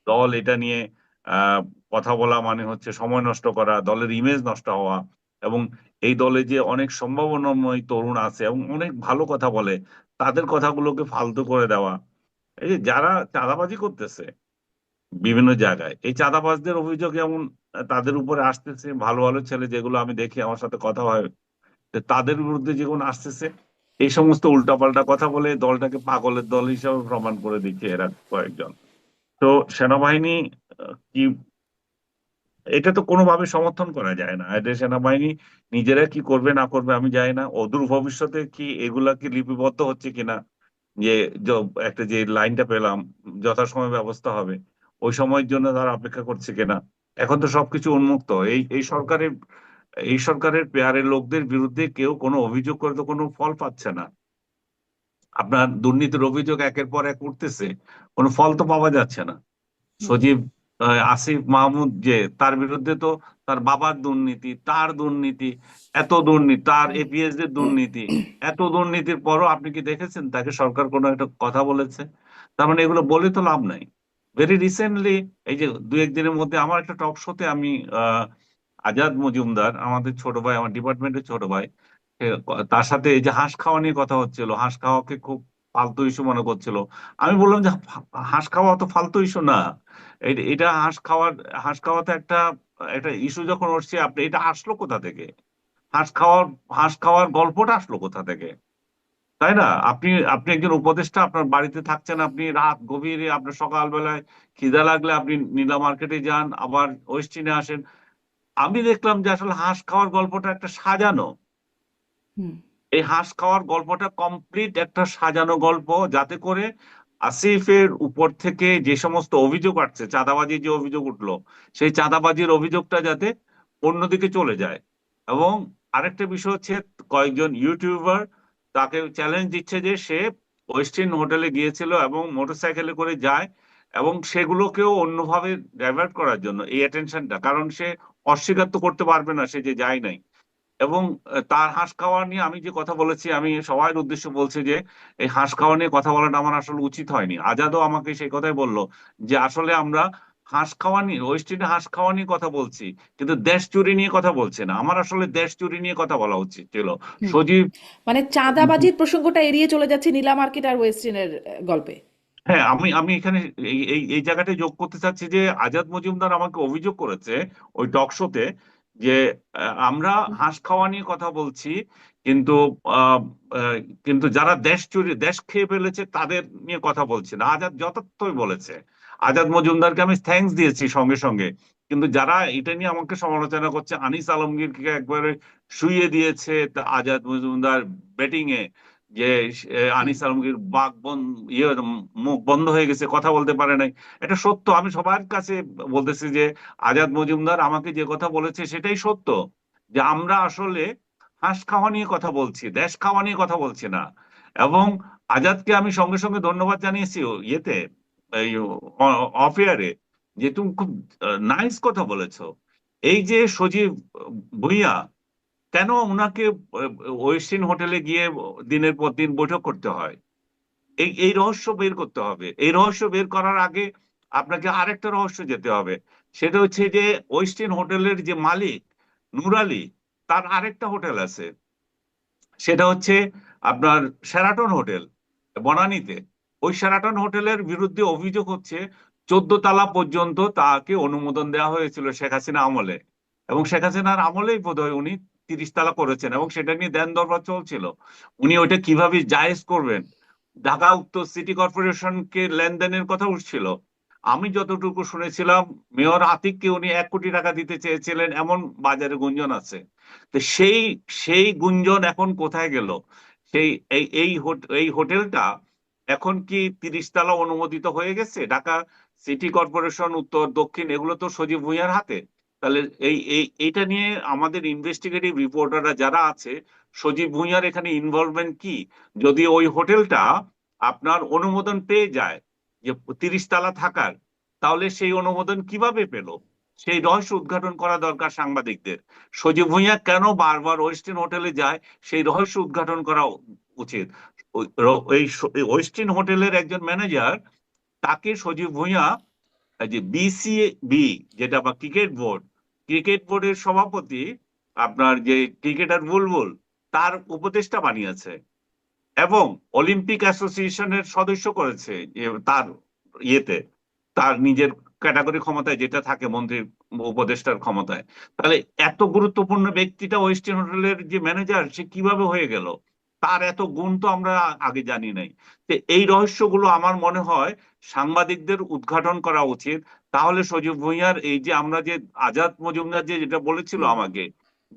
দল এটা নিয়ে আহ কথা বলা মানে হচ্ছে সময় নষ্ট করা, দলের ইমেজ নষ্ট হওয়া। এবং এই দলে যে অনেক সম্ভাবনাময় তরুণ আছে এবং অনেক ভালো কথা বলে, তাদের কথাগুলোকে ফালতু করে দেওয়া। এই যে যারা চাঁদাবাজি করতেছে বিভিন্ন জায়গায়, এই চাঁদাবাজদের অভিযোগ এমন তাদের উপরে আসতেছে, ভালো ভালো ছেলে যেগুলো আমি দেখি, আমার সাথে কথা হয়, যে তাদের বিরুদ্ধে যেগুলো আসতেছে, এই সমস্ত উল্টাপাল্টা কথা বলে দলটাকে পাগলের দল হিসাবে প্রমাণ করে দিচ্ছে এরা কয়েকজন। তো সেনাবাহিনী কি, এটা তো কোনোভাবে সমর্থন করা যায় না। এদের সেনাবাহিনী নিজেরা কি করবে না করবে আমি জানি না। অদূর ভবিষ্যতে কি এগুলা কি লিপিবদ্ধ হচ্ছে কিনা, যে একটা যে লাইনটা পেলাম, যথাসময়ে ব্যবস্থা হবে, ওই সময়ের জন্য তারা অপেক্ষা করছে কিনা। এখন তো সবকিছু উন্মুক্ত। এই সরকারের পেয়ারের লোকদের বিরুদ্ধে কেউ কোনো অভিযোগ করে তো কোনো ফল পাচ্ছে না। আপনার দুর্নীতির অভিযোগ একের পর এক উঠতেছে, কোনো ফল তো পাওয়া যাচ্ছে না। হুম, সজীব আসিফ মাহমুদ, যে তার বিরুদ্ধে তো তার বাবার দুর্নীতি, তার দুর্নীতি, এত দুর্নীতি, তার এপিএস দের দুর্নীতি, এত দুর্নীতির পরও আপনি কি দেখেছেন তাকে সরকার কোনো একটা কথা বলেছে? তার মানে এগুলো বলে তো লাভ নাই। ভেরি রিসেন্টলি, এই যে দু একদিনের মধ্যে আমার একটা টক শোতে আমি আজাদ মজুমদার, আমাদের ছোট ভাই, আমার ডিপার্টমেন্টের ছোট ভাই, তার সাথে এই যে হাঁস খাওয়া নিয়ে কথা হচ্ছিল, হাঁস খাওয়াকে খুব ফালতু ইস্যু মনে করছিল। আমি বললাম যে হাঁস খাওয়া তো ফালতু ইস্যু না। এটা হাঁস খাওয়াতে একটা একটা ইস্যু যখন উঠছে, আপনি এটা আসলো কোথা থেকে? হাঁস খাওয়ার হাঁস খাওয়ার গল্পটা আসলো কোথা থেকে? তাই না? আপনি আপনি একজন উপদেষ্টা, আপনার বাড়িতে থাকছেন, আপনি রাত গভীরে, আপনার সকালবেলায় খিদা লাগলে আপনি নীলা মার্কেটে যান, আবার ওয়েস্টিনে আসেন। আমি দেখলাম যে আসলে হাঁস খাওয়ার গল্পটা একটা সাজানো। হুম, এই হাঁস খাওয়ার গল্পটা কমপ্লিট একটা সাজানো গল্প, যাতে করে আসিফের উপর থেকে যে সমস্ত অভিযোগ আসছে, চাঁদাবাজির যে অভিযোগ উঠলো, সেই চাঁদাবাজির অভিযোগটা যাতে অন্যদিকে চলে যায়। এবং আরেকটা বিষয় হচ্ছে, কয়েকজন ইউটিউবার তাকে চ্যালেঞ্জ দিচ্ছে যে সে ওয়েস্টিন হোটেলে গিয়েছিল এবং মোটরসাইকেলে করে যায়, এবং সেগুলোকেও অন্যভাবে ডাইভার্ট করার জন্য এই অ্যাটেনশনটা, কারণ সে অস্বীকার তো করতে পারবে না সে যে যায় নাই। এবং তার হাঁস খাওয়া নিয়ে আমি যে কথা বলেছি, আমি সবার উদ্দেশ্যে বলছি যে এই হাঁস খাওয়া নিয়ে কথা বলাটা আমার আসলে উচিত হয়নি। আজাদও আমাকে সেই কথাই বললো যে আসলে আমরা হাঁস খাওয়া নিয়ে, ওয়েস্ট ইন্ডিজ হাঁস খাওয়া নিয়ে কথা বলছি, কিন্তু দেশ চুরি নিয়ে কথা বলছে না। আমার আসলে দেশ চুরি নিয়ে কথা বলা উচিত ছিল। হুম। সজীব, মানে চাঁদাবাজির প্রসঙ্গটা এড়িয়ে চলে যাচ্ছে নীলা মার্কেট আর ওয়েস্টিনের গল্পে। হ্যাঁ, আমি আমি এখানে এই এই এই জায়গাটায় যোগ করতে চাচ্ছি যে আজাদ মজুমদার আমাকে অভিযোগ করেছে ওই টক শোতে যে আমরা হাঁস খাওয়া নিয়ে কথা বলছি, কিন্তু আহ, আহ, কিন্তু যারা দেশ চুরি, দেশ খেয়ে ফেলেছে তাদের নিয়ে কথা বলছি না। আজাদ যথার্থই বলেছে। আজাদ মজুমদারকে আমি থ্যাঙ্কস দিয়েছি সঙ্গে সঙ্গে, কিন্তু যারা এটা নিয়ে আমাকে সমালোচনা করছে, আনিস আলমগীরকে একবারে শুইয়ে দিয়েছে তা আজাদ মজুমদার ব্যাটিং এ, যে হুম। আনিস আলমগীর বাক ইয়ে মুখ বন্ধ হয়ে গেছে, কথা বলতে পারে নাই। এটা সত্য, আমি সবার কাছে বলতেছি যে আজাদ মজুমদার আমাকে যে কথা বলেছে সেটাই সত্য, যে আমরা আসলে হাঁস খাওয়া নিয়ে কথা বলছি, দেশ খাওয়া নিয়ে কথা বলছি না। এবং আজাদকে আমি সঙ্গে সঙ্গে ধন্যবাদ জানিয়েছি ইয়েতে, এই অফ এয়ারে, যে তুমি খুব নাইস কথা বলেছো। এই যে সজীব ভুঁইয়া, কেন ওনাকে ওয়েস্টিন হোটেলে গিয়ে দিনের পর দিন বৈঠক করতে হয়? এই এই রহস্য বের করতে হবে। এই রহস্য বের করার আগে আপনাকে আরেকটা রহস্য যেতে হবে। সেটা হচ্ছে যে ওয়েস্টিন হোটেলের যে মালিক নূর আলী, তার আরেকটা হোটেল আছে, সেটা হচ্ছে আপনার শেরাটন হোটেল বনানীতে। ওই শেরাটন হোটেলের বিরুদ্ধে অভিযোগ হচ্ছে 14 তলা পর্যন্ত তাকে অনুমোদন দেওয়া হয়েছিল শেখ হাসিনা আমলে, এবং শেখ হাসিনার আমলেই বোধহয় উনি 30 তলা করেছেন, এবং সেটা নিয়ে দেন দরবার চলছিল। উনি ওইটা কিভাবে জায়েজ করবেন? ঢাকা উত্তর সিটি কর্পোরেশনকে লেনদেনের কথা উঠছিল। আমি যতটুকু শুনেছিলাম মেয়র আতিককে উনি 1 কোটি টাকা দিতে চেয়েছিলেন, এমন বাজারে গুঞ্জন আছে। তো সেই সেই গুঞ্জন এখন কোথায় গেল? সেই এই হোটেলটা এখন কি 30 তলা অনুমোদিত হয়ে গেছে? ঢাকা সিটি কর্পোরেশন, উত্তর দক্ষিণ, এগুলো তো সজীব ভুঁইয়ার হাতে। তাহলে এইটা নিয়ে আমাদের ইনভেস্টিগেটিভ রিপোর্টাররা যারা আছে, সজীব ভুঁইয়ার এখানে ইনভলভমেন্ট কি? যদি ওই হোটেলটা আপনার অনুমোদন পেয়ে যায় যে 30 তলা থাকার, তাহলে সেই অনুমোদন কিভাবে পেল? সেই রহস্য উদ্ঘাটন করা দরকার সাংবাদিকদের। সজীব ভুঁইয়া কেন বারবার ওয়েস্টিন হোটেলে যায়, সেই রহস্য উদ্ঘাটন করা উচিত। এই ওয়েস্টিন হোটেলের একজন ম্যানেজার, তাকে সজীব ভুঁইয়া এই যে বিসিবি, যেটা বা ক্রিকেট বোর্ডের সভাপতি, আপনার যে ক্রিকেটার বুলবুল, তার উপদেষ্টা বানিয়েছে, এবং অলিম্পিক অ্যাসোসিয়েশনের সদস্য করেছে তার ইয়েতে, তার নিজের ক্যাটাগরি ক্ষমতায় যেটা থাকে মন্ত্রীর উপদেষ্টার ক্ষমতায়। তাহলে এত গুরুত্বপূর্ণ ব্যক্তিটা ওয়েস্টার্ন হোটেলের যে ম্যানেজার, সে কিভাবে হয়ে গেল? তার এত গুণ তো আমরা আগে জানি নাই। তো এই রহস্যগুলো আমার মনে হয় সাংবাদিকদের উদ্ঘাটন করা উচিত। তাহলে সজীব ভুঁইয়ার এই যে আমরা যে আজাদ মজুমদার যে যেটা বলেছিল হুম। আমাকে,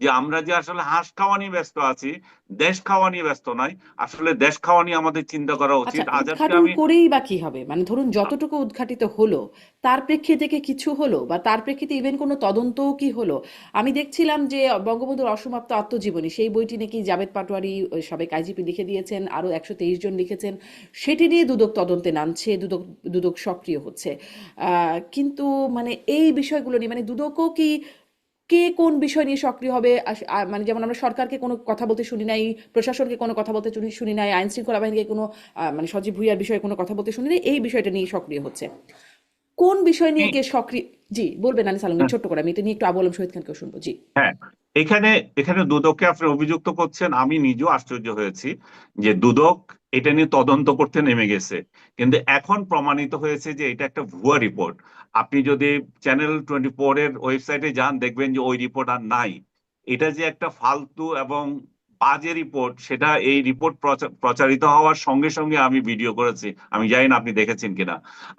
যে আমরা যে আসলে হাঁস খাওয়া নিয়ে ব্যস্ত আছি, দেশ খাওয়া নিয়ে ব্যস্ত নাই, আসলে দেশ খাওয়া নিয়ে আমাদের চিন্তা করা আচ্ছা, উচিত। আজাদকে উদ্ঘাটন আমি করেই বা কি হবে? মানে ধরুন যতটুকু উদ্ঘাটিত হলো তার প্রেক্ষিতে কি কিছু হলো, বা তার প্রেক্ষিতে ইভেন কোনো তদন্তও কি হলো? আমি দেখছিলাম যে বঙ্গবন্ধুর অসমাপ্ত আত্মজীবনী, সেই বইটি নাকি জাভেদ পাটোয়ারি ওই সাবেক আইজিপি লিখে দিয়েছেন, আরও 123 জন লিখেছেন। সেটি নিয়ে দুদক তদন্তে নামছে, দুদক দুদক সক্রিয় হচ্ছে। কিন্তু মানে এই বিষয়গুলো নিয়ে মানে দুদকও কি, কে কোন বিষয় নিয়ে সক্রিয় হবে? মানে যেমন আমরা সরকারকে কোনো কথা বলতে শুনি নাই, প্রশাসনকে কোনো কথা বলতে শুনি নাই, আইন শৃঙ্খলা বাহিনীকে কোনো মানে সজীব ভুঁইয়ার বিষয়ে কোনো কথা বলতে শুনি নাই, এই বিষয়টা নিয়ে সক্রিয় হচ্ছে। কোন বিষয় নিয়ে কে সক্রিয়? জি বলবেন আনিস আলমগীর, ছোট্ট করে। আমি এটা নিয়ে একটু আবু আলম শহীদ খানকেও শুনবো। জি। হ্যাঁ, এখানে এখানে দুদককে আপনি অভিযুক্ত করছেন, আমি নিজেও আশ্চর্য হয়েছি যে দুদক এটা নিয়ে তদন্ত করতে নেমে গেছে, কিন্তু এখন প্রমাণিত হয়েছে যে এটা একটা ভুয়া রিপোর্ট। আপনি যদি চ্যানেল 24 এর ওয়েবসাইটে যান, দেখবেন যে ওই রিপোর্ট আর নাই। এটা যে একটা ফালতু এবং বাজে রিপোর্ট, সেটা এই রিপোর্ট প্রচারিত হওয়ার সঙ্গে সঙ্গে আমি ভিডিও করেছি। আমি জানি না আপনি দেখেছেন কিনা।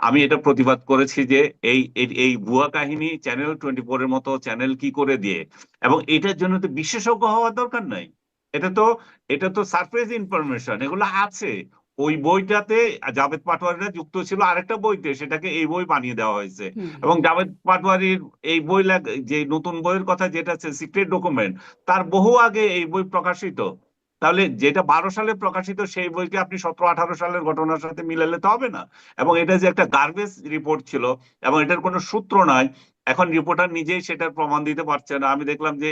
আমি এটা প্রতিবাদ করেছি যে এই এই এই ভুয়া কাহিনী চ্যানেল 24 এর মতো চ্যানেল কি করে দিয়ে, এবং এটার জন্য তো বিশেষজ্ঞ হওয়ার দরকার নাই। এটা তো এটা তো সারপ্রাইজ ইনফরমেশন, এগুলো আছে। ওই বইটাতে জাভেদ পাটোয়ারিরা যুক্ত ছিল আরেকটা বইতে, সেটাকে এই বই বানিয়ে দেওয়া হয়েছে। হুম হুম। এবং জাভেদ পাটোয়ারির এই বই যে নতুন বইয়ের কথা যেটা সিক্রেট ডকুমেন্ট, তার বহু আগে এই বই প্রকাশিত। তাহলে যেটা 12 সালে প্রকাশিত সেই বইকে আপনি 17-18 সালের ঘটনার সাথে মিলালে তো হবে না। এবং এটা যে একটা গার্বেজ রিপোর্ট ছিল এবং এটার কোনো সূত্র নাই, এখন রিপোর্টার নিজেই সেটার প্রমাণ দিতে পারছে না। আমি দেখলাম যে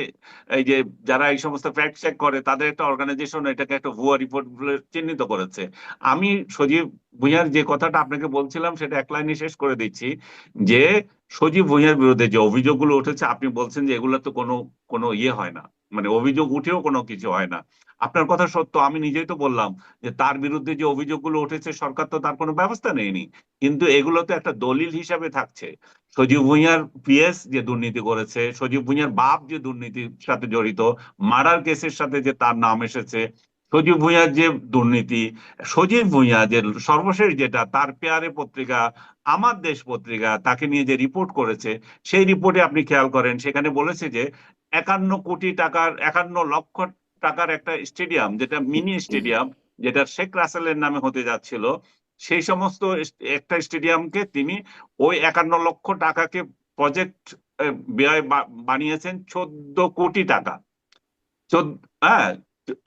এই যে যারা এই সমস্ত ফ্যাক্ট চেক করে তাদের একটা অর্গানাইজেশন এটাকে একটা ভুয়া রিপোর্ট বলে চিহ্নিত করেছে। আমি সজীব ভুঁইয়ার যে কথাটা আপনাকে বলছিলাম সেটা এক লাইনে শেষ করে দিচ্ছি, যে সজীব ভুঁইয়ার বিরুদ্ধে যে অভিযোগগুলো উঠেছে, আপনি বলছেন যে এগুলো তো কোনো কোনো ইয়ে হয় না, মানে অভিযোগ উঠেও কোনো কিছু হয় না। আপনার কথা সত্য, আমি নিজেই তো বললাম যে তার বিরুদ্ধে যে অভিযোগগুলো উঠেছে সরকার তো তার কোনো ব্যবস্থা নেয়নি, কিন্তু এগুলো তো একটা দলিল হিসাবে থাকছে। সজীব ভুঁইয়ার পিএস যে দুর্নীতি করেছে, সজীব ভুঁইয়ার বাপ যে দুর্নীতির সাথে জড়িত, মার্ডার কেসের সাথে যে তার নাম এসেছে, সজীব ভুঁইয়ার যে দুর্নীতি, সজীব ভুঁইয়া যে সর্বশেষ যেটা তার পেয়ারে পত্রিকা আমার দেশ পত্রিকা তাকে নিয়ে যে রিপোর্ট করেছে, সেই রিপোর্টে আপনি খেয়াল করেন সেখানে বলেছে যে 51 লক্ষ টাকার একটা স্টেডিয়াম, যেটা মিনি স্টেডিয়াম, যেটা শেখ রাসেলের নামে হতে যাচ্ছিল, সেই সমস্ত একটা স্টেডিয়ামকে তিনি ওই 51 লক্ষ টাকাকে প্রজেক্ট ব্যয় বানিয়েছেন 14 কোটি টাকা। হ্যাঁ,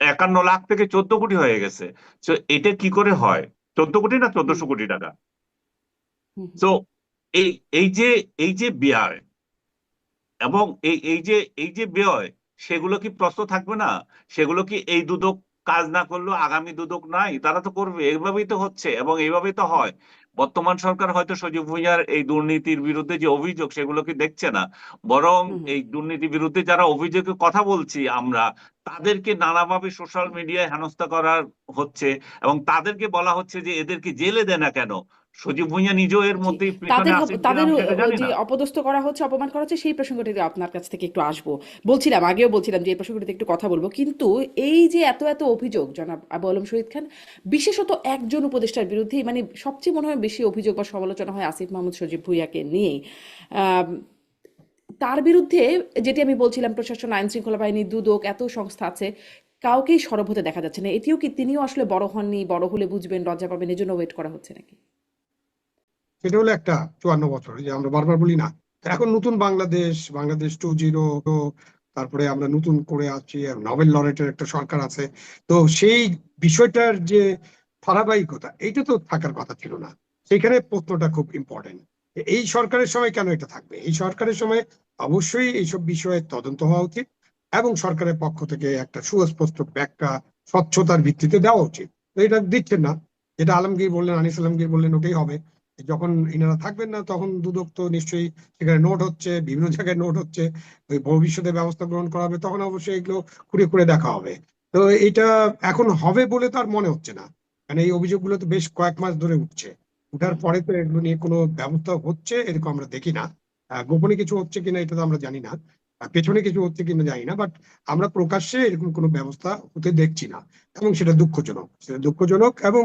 51 লাখ থেকে 14 কোটি হয়ে গেছে। তো এটা কি করে হয়? 14 কোটি না 1400 কোটি টাকা। হুম, তো এই এই যে এই যে ব্যয় এবং এই যে ব্যয়, সেগুলো কি প্রশ্ন থাকবে না? সেগুলো কি এই দুদক কাজ না করলেও আগামী দুদক নাই, তারা তো করবে। এইভাবেই তো হচ্ছে এবং এইভাবেই তো হয়। বর্তমান সরকার হয়তো সজীব ভুঁইয়ার এই দুর্নীতির বিরুদ্ধে যে অভিযোগ সেগুলো কি দেখছে না, বরং হুম, এই দুর্নীতির বিরুদ্ধে যারা অভিযোগের কথা বলছি আমরা, তাদেরকে নানাভাবে সোশ্যাল মিডিয়ায় হেনস্থা করার হচ্ছে এবং তাদেরকে বলা হচ্ছে যে এদেরকে জেলে দেয় না কেন। সজীব ভুঁইয়া নিজেও এর জি, মধ্যে পিছনে আছেন কিনা তাদের আমি সেটা জানি যে না। অপদস্থ করা হচ্ছে, অপমান করা হচ্ছে, সেই প্রসঙ্গটিতে আপনার কাছ থেকে একটু আসবো। আগেও বলছিলাম যে এই প্রসঙ্গটিতে একটু কথা বলবো, কিন্তু এই যে এত এত অভিযোগ জনাব আবু আলম শহীদ খান, বিশেষত একজন উপদেষ্টার বিরুদ্ধে, মানে সবচেয়ে মনে হয় বেশি অভিযোগ বা সমালোচনা হয় আসিফ মাহমুদ সজীব ভুঁইয়াকে নিয়েই। আম, তার বিরুদ্ধে, যেটি আমি বলছিলাম, প্রশাসন, আইন শৃঙ্খলা বাহিনী, দুদক, এত সংস্থা আছে, কাউকেই সরব হতে দেখা যাচ্ছে না। এটিও কি তিনিও আসলে বড় হননি, বড় হলে বুঝবেন, লজ্জা পাবেন, এজন্য ওয়েট করা হচ্ছে নাকি? সেটা হলো একটা 54 বছর, যে আমরা বারবার বলি না, তো এখন নতুন বাংলাদেশ, বাংলাদেশ 2.0, তারপরে আমরা নতুন করে আছি, নোবেল লরেটের একটা সরকার আছে। তো সেই বিষয়টার যে ধারাবাহিকতা, এইটা তো থাকার কথা ছিল না। সেখানে প্রশ্নটা খুব ইম্পর্টেন্ট। এই সরকারের সময় কেন এটা থাকবে? এই সরকারের সময় অবশ্যই এইসব বিষয়ে তদন্ত হওয়া উচিত এবং সরকারের পক্ষ থেকে একটা সুস্পষ্ট ব্যাখ্যা স্বচ্ছতার ভিত্তিতে দেওয়া উচিত। তো এটা দিচ্ছেন না। যেটা আলমগীর বললেন, আনিস আলমগীর বললেন, ওটাই হবে। যখন ইনারা থাকবেন না তখন দুদক তো নিশ্চয়ই সেখানে নোট হচ্ছে, বিভিন্ন জায়গায় নোট হচ্ছে, ওই ভবিষ্যতে ব্যবস্থা গ্রহণ করা হবে, তখন অবশ্যই এগুলো খুঁড়ে খুঁড়ে দেখা হবে। তো এটা এখন হবে বলে তো আর মনে হচ্ছে না, কারণ এই অভিযোগগুলো তো বেশ কয়েক মাস ধরে উঠছে। উঠার পরে তো এগুলো নিয়ে কোনো ব্যবস্থা হচ্ছে এরকম আমরা দেখি না। গোপনে কিছু হচ্ছে কিনা এটা তো আমরা জানি না, পেছনে কিছু হচ্ছে কিনা জানি না, বাট আমরা প্রকাশ্যে এরকম কোনো ব্যবস্থা হতে দেখছি না। এবং সেটা দুঃখজনক, এবং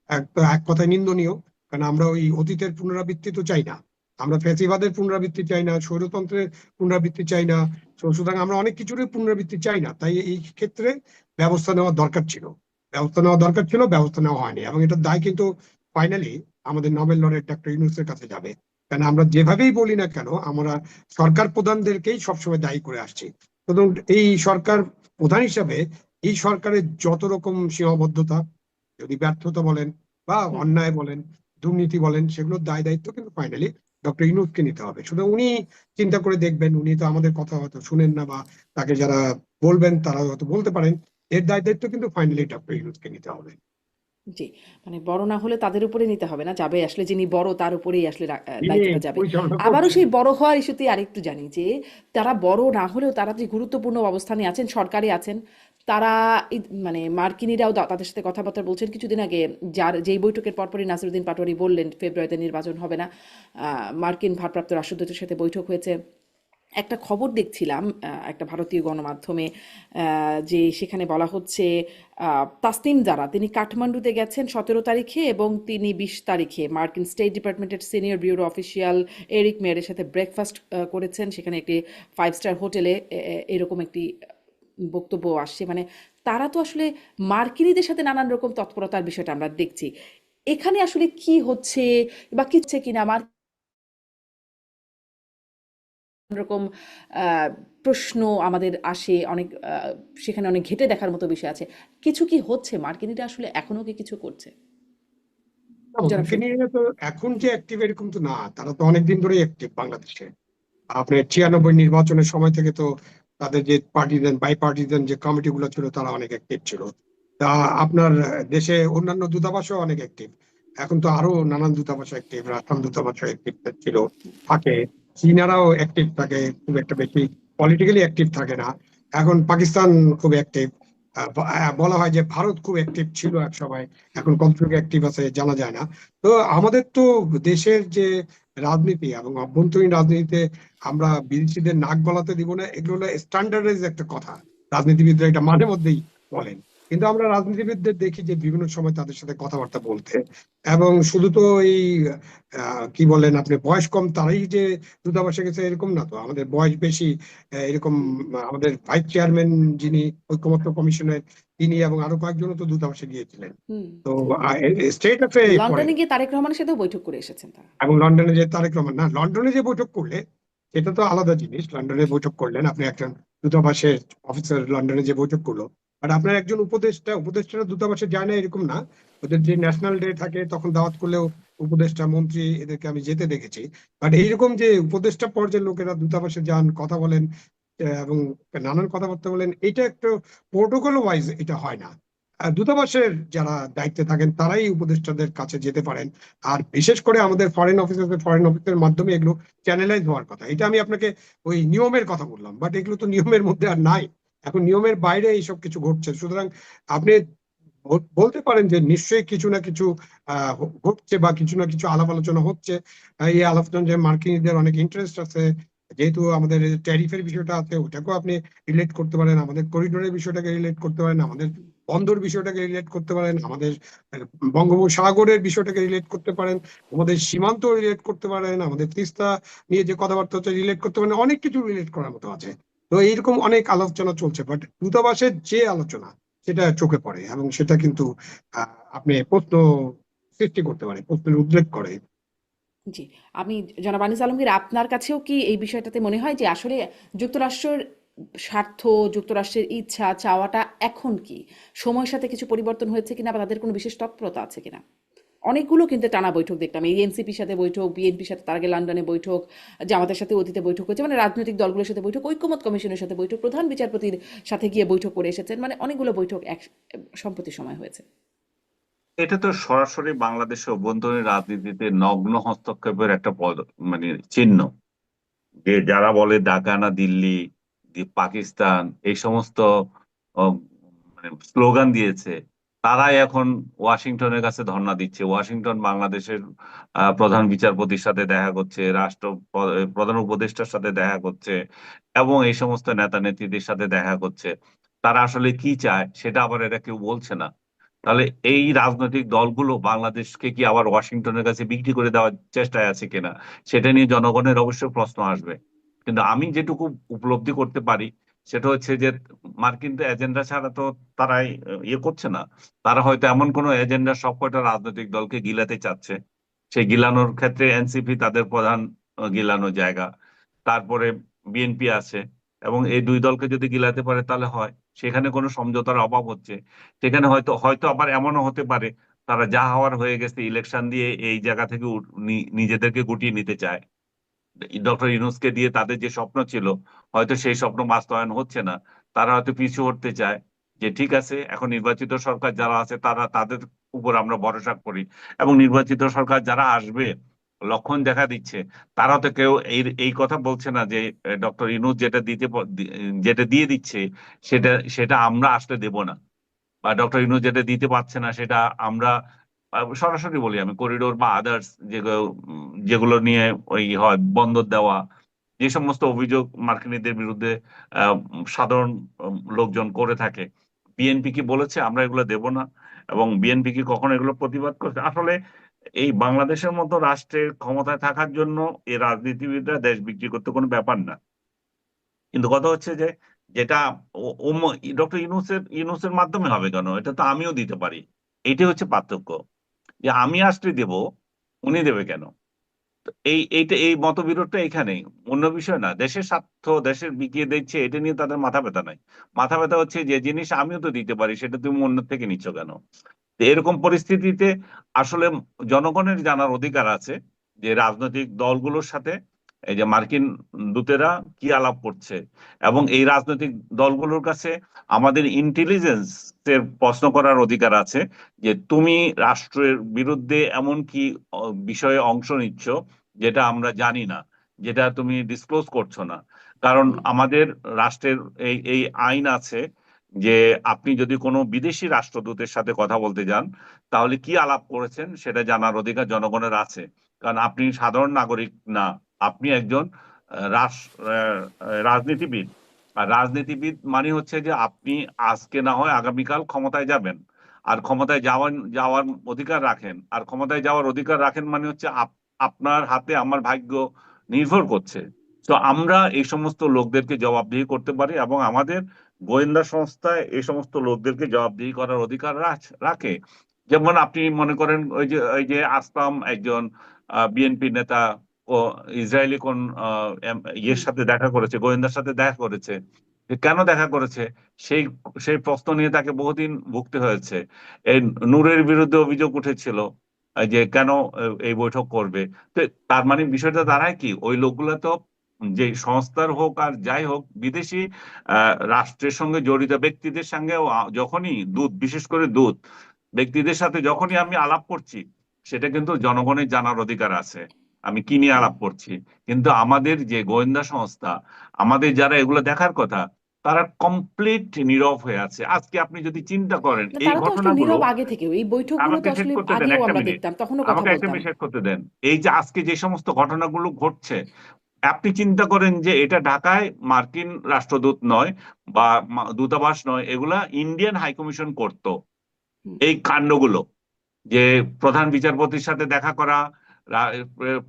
এক এক কথায় নিন্দনীয়। কারণ আমরা ওই অতীতের পুনরাবৃত্তি তো চাই না, আমরা ফ্যাসিবাদের পুনরাবৃত্তি চাই না, স্বৈরতন্ত্রের পুনরাবৃত্তি চাই না। সুতরাং আমরা অনেক কিছুরই পুনরাবৃত্তি চাই না। তাই এই ক্ষেত্রে ব্যবস্থা নেওয়া দরকার ছিল, ব্যবস্থা নেওয়া হয়নি। এবং এটার দায় কিন্তু ফাইনালি আমাদের নোবেল লরেট ডক্টর ইউনূসের কাছে যাবে। কারণ আমরা যেভাবেই বলি না কেন, আমরা সরকার প্রধানদেরকেই সবসময় দায়ী করে আসছি। সুতরাং এই সরকার প্রধান হিসাবে এই সরকারের যত রকম সীমাবদ্ধতা, যদি ব্যর্থতা বলেন বা হুম। অন্যায় বলেন, দুর্নীতি বলেন, সেগুলোর দায় দায়িত্ব কিন্তু ফাইনালি ডক্টর ইউনূসকে নিতে হবে। সুতরাং উনি চিন্তা করে দেখবেন, উনি তো আমাদের কথা হয়তো শুনেন না, বা তাকে যারা বলবেন তারা হয়তো বলতে পারেন, এর দায় দায়িত্ব কিন্তু ফাইনালি ডক্টর ইউনূসকে নিতে হবে। জি, মানে বড় না হলে তাদের উপরে নিতে হবে না, যাবে আসলে যিনি বড় তার উপরেই আসলে তিনি দায়িত্বটা যাবে। পরিচালনা আবারও করছেন। সেই বড় হওয়ার ইস্যুতে আরেকটু জানি যে তারা বড় না হলেও তারা যে গুরুত্বপূর্ণ অবস্থানে আছেন, সরকারে আছেন, তারা মানে মার্কিনিরাও তাদের সাথে কথাবার্তা বলছেন। কিছুদিন আগে যেই বৈঠকের পরপরই নাসিরুদ্দিন পাটোয়ারি বললেন ফেব্রুয়ারিতে নির্বাচন হবে না, মার্কিন ভারপ্রাপ্ত রাষ্ট্রদূতের সাথে বৈঠক হয়েছে। একটা খবর দেখছিলাম একটা ভারতীয় গণমাধ্যমে, যে সেখানে বলা হচ্ছে তাসনিম জারা তিনি কাঠমান্ডুতে গেছেন 17 তারিখে, এবং তিনি 20 তারিখে মার্কিন স্টেট ডিপার্টমেন্টের সিনিয়র ব্যুরো অফিসিয়াল এরিক মেয়ারের সাথে ব্রেকফাস্ট করেছেন সেখানে একটি 5 স্টার হোটেলে। এরকম একটি বক্তব্য আসছে। মানে তারা তো আসলে মার্কিনীদের সাথে নানান রকম তৎপরতার বিষয়টা আমরা দেখছি। এখানে আসলে কি হচ্ছে বা কিচ্ছে কিনা, রকম আহ, প্রশ্ন আমাদের আসে অনেক, সেখানে অনেক ঘেঁটে দেখার মতো বিষয় আছে। কিছু কি হচ্ছে? মার্কিনিরা আসলে এখনো কি কিছু করছে? জনাব মার্কিন শহীদ খান। নিয়ে তো এখন যে অ্যাক্টিভ এরকম তো না, তারা তো অনেকদিন ধরেই অ্যাক্টিভ বাংলাদেশে। আপনার 96 নির্বাচনের সময় থেকে তো তাদের যে পার্টিজান বাই পার্টিজান যে কমিটি গুলো ছিল তারা অনেক অ্যাক্টিভ ছিল। তা আপনার দেশে অন্যান্য দূতাবাসও অনেক অ্যাক্টিভ। এখন তো আরো নানান দূতাবাস অ্যাক্টিভ, রাষ্ট্র দূতাবাস অ্যাক্টিভ ছিল, থাকে। চীনারাও অ্যাক্টিভ থাকে, খুব একটা বেশি পলিটিক্যালি অ্যাক্টিভ থাকে না। এখন পাকিস্তান খুব অ্যাক্টিভ। বলা হয় যে ভারত খুব অ্যাক্টিভ ছিল এক সময়, এখন কতটুকু অ্যাক্টিভ আছে জানা যায় না। তো আমাদের তো দেশের যে রাজনীতি এবং অভ্যন্তরীণ রাজনীতিতে আমরা বিদেশিদের নাক গলাতে দিব না, এগুলো হলো স্ট্যান্ডার্ডাইজ একটা কথা। রাজনীতিবিদরা এটা মাঝে মধ্যেই বলেন, কিন্তু আমরা রাজনীতিবিদদের দেখি যে বিভিন্ন সময় তাদের সাথে কথাবার্তা বলতে। এবং শুধু তো এই কি বলেন আপনি, বয়স কম তারাই যে দূতাবাসে গেছে এরকম না, তো আমাদের বয়স বেশি। এরকম আমাদের ভাইস চেয়ারম্যান যিনি ঐকমত্য কমিশনের, তিনি এবং আরো কয়েকজনও তো দূতাবাসে গিয়েছিলেন। হুম। তো স্টেটাসে পড়ে। লন্ডনে গিয়ে তারেক রহমানের সাথেও বৈঠক করে এসেছেন তারা। এবং লন্ডনে যে তারেক রহমান, না লন্ডনে যে বৈঠক করলে এটা তো আলাদা জিনিস। লন্ডনে বৈঠক করলেন আপনি, একজন দূতাবাসের অফিসার লন্ডনে যে বৈঠক করলো। বাট আপনার একজন উপদেষ্টারা দূতাবাসে যায় না এরকম না। ওদের যে ন্যাশনাল ডে থাকে তখন দাওয়াত করলেও উপদেষ্টা মন্ত্রী এদেরকে আমি যেতে দেখেছি। বাট এইরকম যে উপদেষ্টা পর্যায়ের লোকেরা দূতাবাসে যান, কথা বলেন, এবং নানান কথাবার্তা বলেন, এটা একটু প্রোটোকল ওয়াইজ এটা হয় না। দূতাবাসের যারা দায়িত্বে থাকেন তারাই উপদেষ্টাদের কাছে যেতে পারেন। আর বিশেষ করে আমাদের ফরেন অফিসের মাধ্যমে এগুলো চ্যানেলাইজ হওয়ার কথা। এটা আমি আপনাকে ওই নিয়মের কথা বললাম, বাট এগুলো তো নিয়মের মধ্যে আর নাই। এখন নিয়মের বাইরে এইসব কিছু ঘটছে, সুতরাং আপনি বলতে পারেন যে নিশ্চয়ই কিছু না কিছু ঘটছে বা কিছু না কিছু আলাপ আলোচনা হচ্ছে। এই আলাপ আলোচনা যে মার্কিনীদের অনেক ইন্টারেস্ট আছে, যেহেতু আমাদের ট্যারিফের বিষয়টা আছে ওটাকেও আপনি রিলেট করতে পারেন, আমাদের করিডোরের বিষয়টাকে রিলেট করতে পারেন, আমাদের বন্দর বিষয়টাকে রিলেট করতে পারেন, আমাদের বঙ্গোপসাগরের বিষয়টাকে রিলেট করতে পারেন, আমাদের সীমান্ত রিলেট করতে পারেন, আমাদের তিস্তা নিয়ে যে কথাবার্তা হচ্ছে রিলেট করতে পারেন। অনেক কিছু রিলেট করার মতো আছে। তো এইরকম অনেক আলোচনা চলছে, বাট দূতাবাসের যে আলোচনা সেটা চোখে পড়ে এবং সেটা কিন্তু আপনি প্রশ্ন সৃষ্টি করতে পারে, প্রশ্নের উদ্রেক করে। জি, আমি জনাব আনিস আলমগীর, আপনার কাছেও কি এই বিষয়টাতে মনে হয় যে আসলে যুক্তরাষ্ট্রের স্বার্থ, যুক্তরাষ্ট্রের ইচ্ছা চাওয়াটা এখন কি সময়ের সাথে কিছু পরিবর্তন হয়েছে কিনা, বা তাদের কোনো বিশেষ তৎপরতা আছে কিনা? অনেকগুলো কিন্তু টানা বৈঠক দেখলাম, এই এনসিপির সাথে বৈঠক, বিএনপির সাথে তার আগে লন্ডনে বৈঠক, জামাতের সাথে অতীতে বৈঠক হয়েছে, মানে রাজনৈতিক দলগুলোর সাথে বৈঠক, ঐকমত্য কমিশনের সাথে বৈঠক, প্রধান বিচারপতির সাথে গিয়ে বৈঠক করে এসেছেন, মানে অনেকগুলো বৈঠক সম্প্রতি সময় হয়েছে। এটা তো সরাসরি বাংলাদেশের অভ্যন্তরীণ রাজনীতিতে নগ্ন হস্তক্ষেপের একটা মানে চিহ্ন। যে যারা বলে ডাকানা দিল্লি, পাকিস্তান, এই সমস্ত আহ, মানে স্লোগান দিয়েছে, তারাই এখন ওয়াশিংটনের কাছে ধর্ণা দিচ্ছে। ওয়াশিংটন বাংলাদেশের প্রধান বিচারপতির সাথে দেখা করছে, প্রধান উপদেষ্টার সাথে দেখা করছে, এবং এই সমস্ত নেতা নেত্রীদের সাথে দেখা করছে। তারা আসলে কি চায় সেটা আবার এরা কেউ বলছে না। তাহলে এই রাজনৈতিক দলগুলো বাংলাদেশকে কি আবার ওয়াশিংটনের কাছে বিক্রি করে দেওয়ার চেষ্টায় আছে কিনা, সেটা নিয়ে জনগণের অবশ্যই প্রশ্ন আসবে। কিন্তু আমি যেটুকু উপলব্ধি করতে পারি সেটা হচ্ছে যে মার্কিন তো এজেন্ডা ছাড়া তো তারাই ইয়ে করছে না। তারা হয়তো এমন কোনো এজেন্ডা সবকটা রাজনৈতিক দলকে গিলাতে চাচ্ছে। সেই গিলানোর ক্ষেত্রে এনসিপি তাদের প্রধান গিলানো জায়গা। তারপরে বিএনপি আছে, এবং এই দুই দলকে যদি গিলাতে পারে তাহলে হয় সেখানে কোনো সমঝোতার অভাব হচ্ছে। সেখানে হয়তো হয়তো আবার এমনও হতে পারে তারা যা হওয়ার হয়ে গেছে, ইলেকশন দিয়ে এই জায়গা থেকে নিজেদেরকে গুটিয়ে নিতে চায়। ডক্টর ইউনূসকে দিয়ে তাদের যে স্বপ্ন ছিল, হয়তো সেই স্বপ্ন বাস্তবায়ন হচ্ছে না। তারা হয়তো পিছু হটতে চায়, যে ঠিক আছে এখন নির্বাচিত সরকার যারা আছে তারা, তাদের উপর আমরা ভরসা করি, এবং নির্বাচিত সরকার যারা আসবে লক্ষণ দেখা দিচ্ছে, তারা তো কেউ এই এই কথা বলছে না যে ডক্টর ইউনূস যেটা দিয়ে দিচ্ছে সেটা সেটা আমরা আসলে দেব না, বা ডক্টর ইউনূস যেটা দিতে পারছে না সেটা আমরা সরাসরি বলি আমি, করিডোর বা আদার্স যেগুলো যেগুলো নিয়ে ওই হয় বন্দর দেওয়া, যে সমস্ত অভিযোগ মার্কিনীদের বিরুদ্ধে সাধারণ লোকজন করে থাকে। বিএনপি কি বলেছে আমরা এগুলো দেব না? এবং বিএনপি কি কখনো এগুলো প্রতিবাদ করছে? আসলে এই বাংলাদেশের মতো রাষ্ট্রের ক্ষমতায় থাকার জন্য এই রাজনীতিবিদরা দেশ বিক্রি করতে কোনো ব্যাপার না। কিন্তু কথা হচ্ছে যে যেটা ডক্টর ইউনূসের মাধ্যমে হবে কেন, এটা তো আমিও দিতে পারি। এটাই হচ্ছে পার্থক্য, যে আমি আসলে দেব, উনি দেবে কেন? এই মতবিরোধটা এখানেই, অন্য বিষয় না। দেশের স্বার্থ দেশের বিকিয়ে দিচ্ছে, এটা নিয়ে তাদের মাথা ব্যথা নাই। মাথা ব্যথা হচ্ছে যে জিনিস আমিও তো দিতে পারি, সেটা তুমি অন্য থেকে নিচ্ছ কেন? তো এরকম পরিস্থিতিতে আসলে জনগণের জানার অধিকার আছে যে রাজনৈতিক দলগুলোর সাথে এই যে মার্কিন দূতেরা কি আলাপ করছে, এবং এই রাজনৈতিক দলগুলোর কাছে আমাদের ইন্টেলিজেন্স এর প্রশ্ন করার অধিকার আছে যে তুমি রাষ্ট্রের বিরুদ্ধে এমন কি বিষয়ে অংশ নিচ্ছ যেটা আমরা জানি না, যেটা তুমি ডিসক্লোজ করছো না। কারণ হুম, আমাদের রাষ্ট্রের এই এই আইন আছে যে আপনি যদি কোনো বিদেশি রাষ্ট্রদূতের সাথে কথা বলতে যান, তাহলে কি আলাপ করেছেন সেটা জানার অধিকার জনগণের আছে। কারণ আপনি সাধারণ নাগরিক না, আপনি একজন রাজনীতিবিদ। আর রাজনীতিবিদ মানে হচ্ছে যে আপনি আজকে না হয় আগামীকাল ক্ষমতায় যাবেন, আর ক্ষমতায় যাওয়ার অধিকার রাখেন। আর ক্ষমতায় যাওয়ার অধিকার রাখেন মানে হচ্ছে আপনার হাতে আমার ভাগ্য নির্ভর করছে। তো আমরা এই সমস্ত লোকদেরকে জবাবদিহি করতে পারি, এবং আমাদের গোয়েন্দা সংস্থায় এই সমস্ত লোকদেরকে জবাবদিহি করার অধিকার রাখে। যেমন আপনি মনে করেন ওই যে আসলাম একজন বিএনপি নেতা ও ইসরায়েলি কোন ইয়ের হুম, সাথে দেখা করেছে, গোয়েন্দার সাথে দেখা করেছে। কেন দেখা করেছে সেই সেই প্রশ্ন নিয়ে তাকে বহুদিন ভুগতে হয়েছে। এই নূরের বিরুদ্ধে অভিযোগ উঠেছিল যে কেন এই বৈঠক করবে। তো তার মানে বিষয়টা দাঁড়ায় কি, ওই লোকগুলো তো যে সংস্থার হোক আর যাই হোক, বিদেশি রাষ্ট্রের সঙ্গে জড়িত ব্যক্তিদের সঙ্গে যখনই দূত, বিশেষ করে দূত ব্যক্তিদের সাথে যখনই আমি আলাপ করছি, সেটা কিন্তু জনগণের জানার অধিকার আছে আমি কি নিয়ে হুম। আলাপ করছি। কিন্তু আমাদের যে গোয়েন্দা সংস্থা, আমাদের যারা এগুলো দেখার কথা, তারা কমপ্লিট নীরব হয়ে আছে। আজকে আপনি যদি চিন্তা করেন না, এই তারা তো আসলে ঘটনাগুলো, নীরব আগে থেকেও, এই বৈঠকগুলো তো আমাকে শেষ আসলে করতে দেন আগেও একটা আমরা মিনিট, দেখতাম, তখনও কথা আমাকে একটা বলতাম। মিনিট শেষ করতে দেন। এই যে আজকে যে সমস্ত ঘটনাগুলো ঘটছে, আপনি চিন্তা করেন যে এটা ঢাকায় মার্কিন রাষ্ট্রদূত নয় বা দূতাবাস নয়, এগুলা ইন্ডিয়ান হাইকমিশন করত হুম, এই কাণ্ডগুলো। যে প্রধান বিচারপতির সাথে দেখা করা,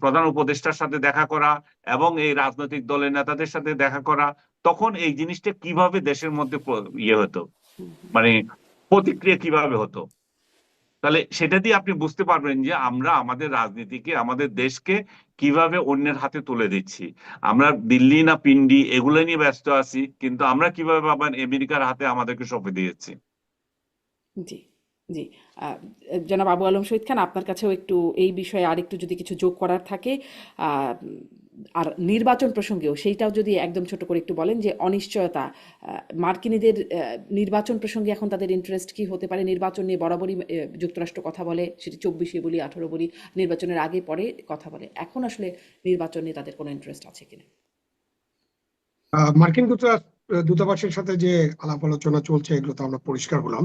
প্রধান উপদেষ্টার সাথে দেখা করা, এবং এই রাজনৈতিক দলের নেতাদের সাথে দেখা করা, তখন এই জিনিসটা কিভাবে দেশের মধ্যে ইয়ে হতো, হুম, হুম। মানে প্রতিক্রিয়া কিভাবে হতো। তাহলে সেটা দিয়ে আপনি বুঝতে পারবেন যে আমরা আমাদের রাজনীতিকে, আমাদের দেশকে কিভাবে অন্যের হাতে তুলে দিচ্ছি। আমরা দিল্লি না পিন্ডি এগুলো নিয়ে ব্যস্ত আছি, কিন্তু আমরা কিভাবে আবার আমেরিকার হাতে আমাদেরকে সঁপে দিয়েছি। জি, জি। আহ, জনাব আবু আলম শহীদ খান, আপনার কাছেও একটু এই বিষয়ে আরেকটু যদি কিছু যোগ করার থাকে, আহ, আর নির্বাচন প্রসঙ্গেও সেইটাও যদি একদম ছোট করে একটু বলেন যে অনিশ্চয়তা, মার্কিনীদের নির্বাচন প্রসঙ্গে এখন তাদের ইন্টারেস্ট কি হতে পারে? নির্বাচন নিয়ে বরাবরই যুক্তরাষ্ট্র কথা বলে, সেটি 24-এ বলি, 18 বলি, নির্বাচনের আগে পরে কথা বলে। এখন আসলে নির্বাচন নিয়ে তাদের কোনো ইন্টারেস্ট আছে কিনা? মার্কিন দূতাবাসের সাথে যে আলাপ আলোচনা চলছে এগুলো তো আমরা পরিষ্কার হলাম।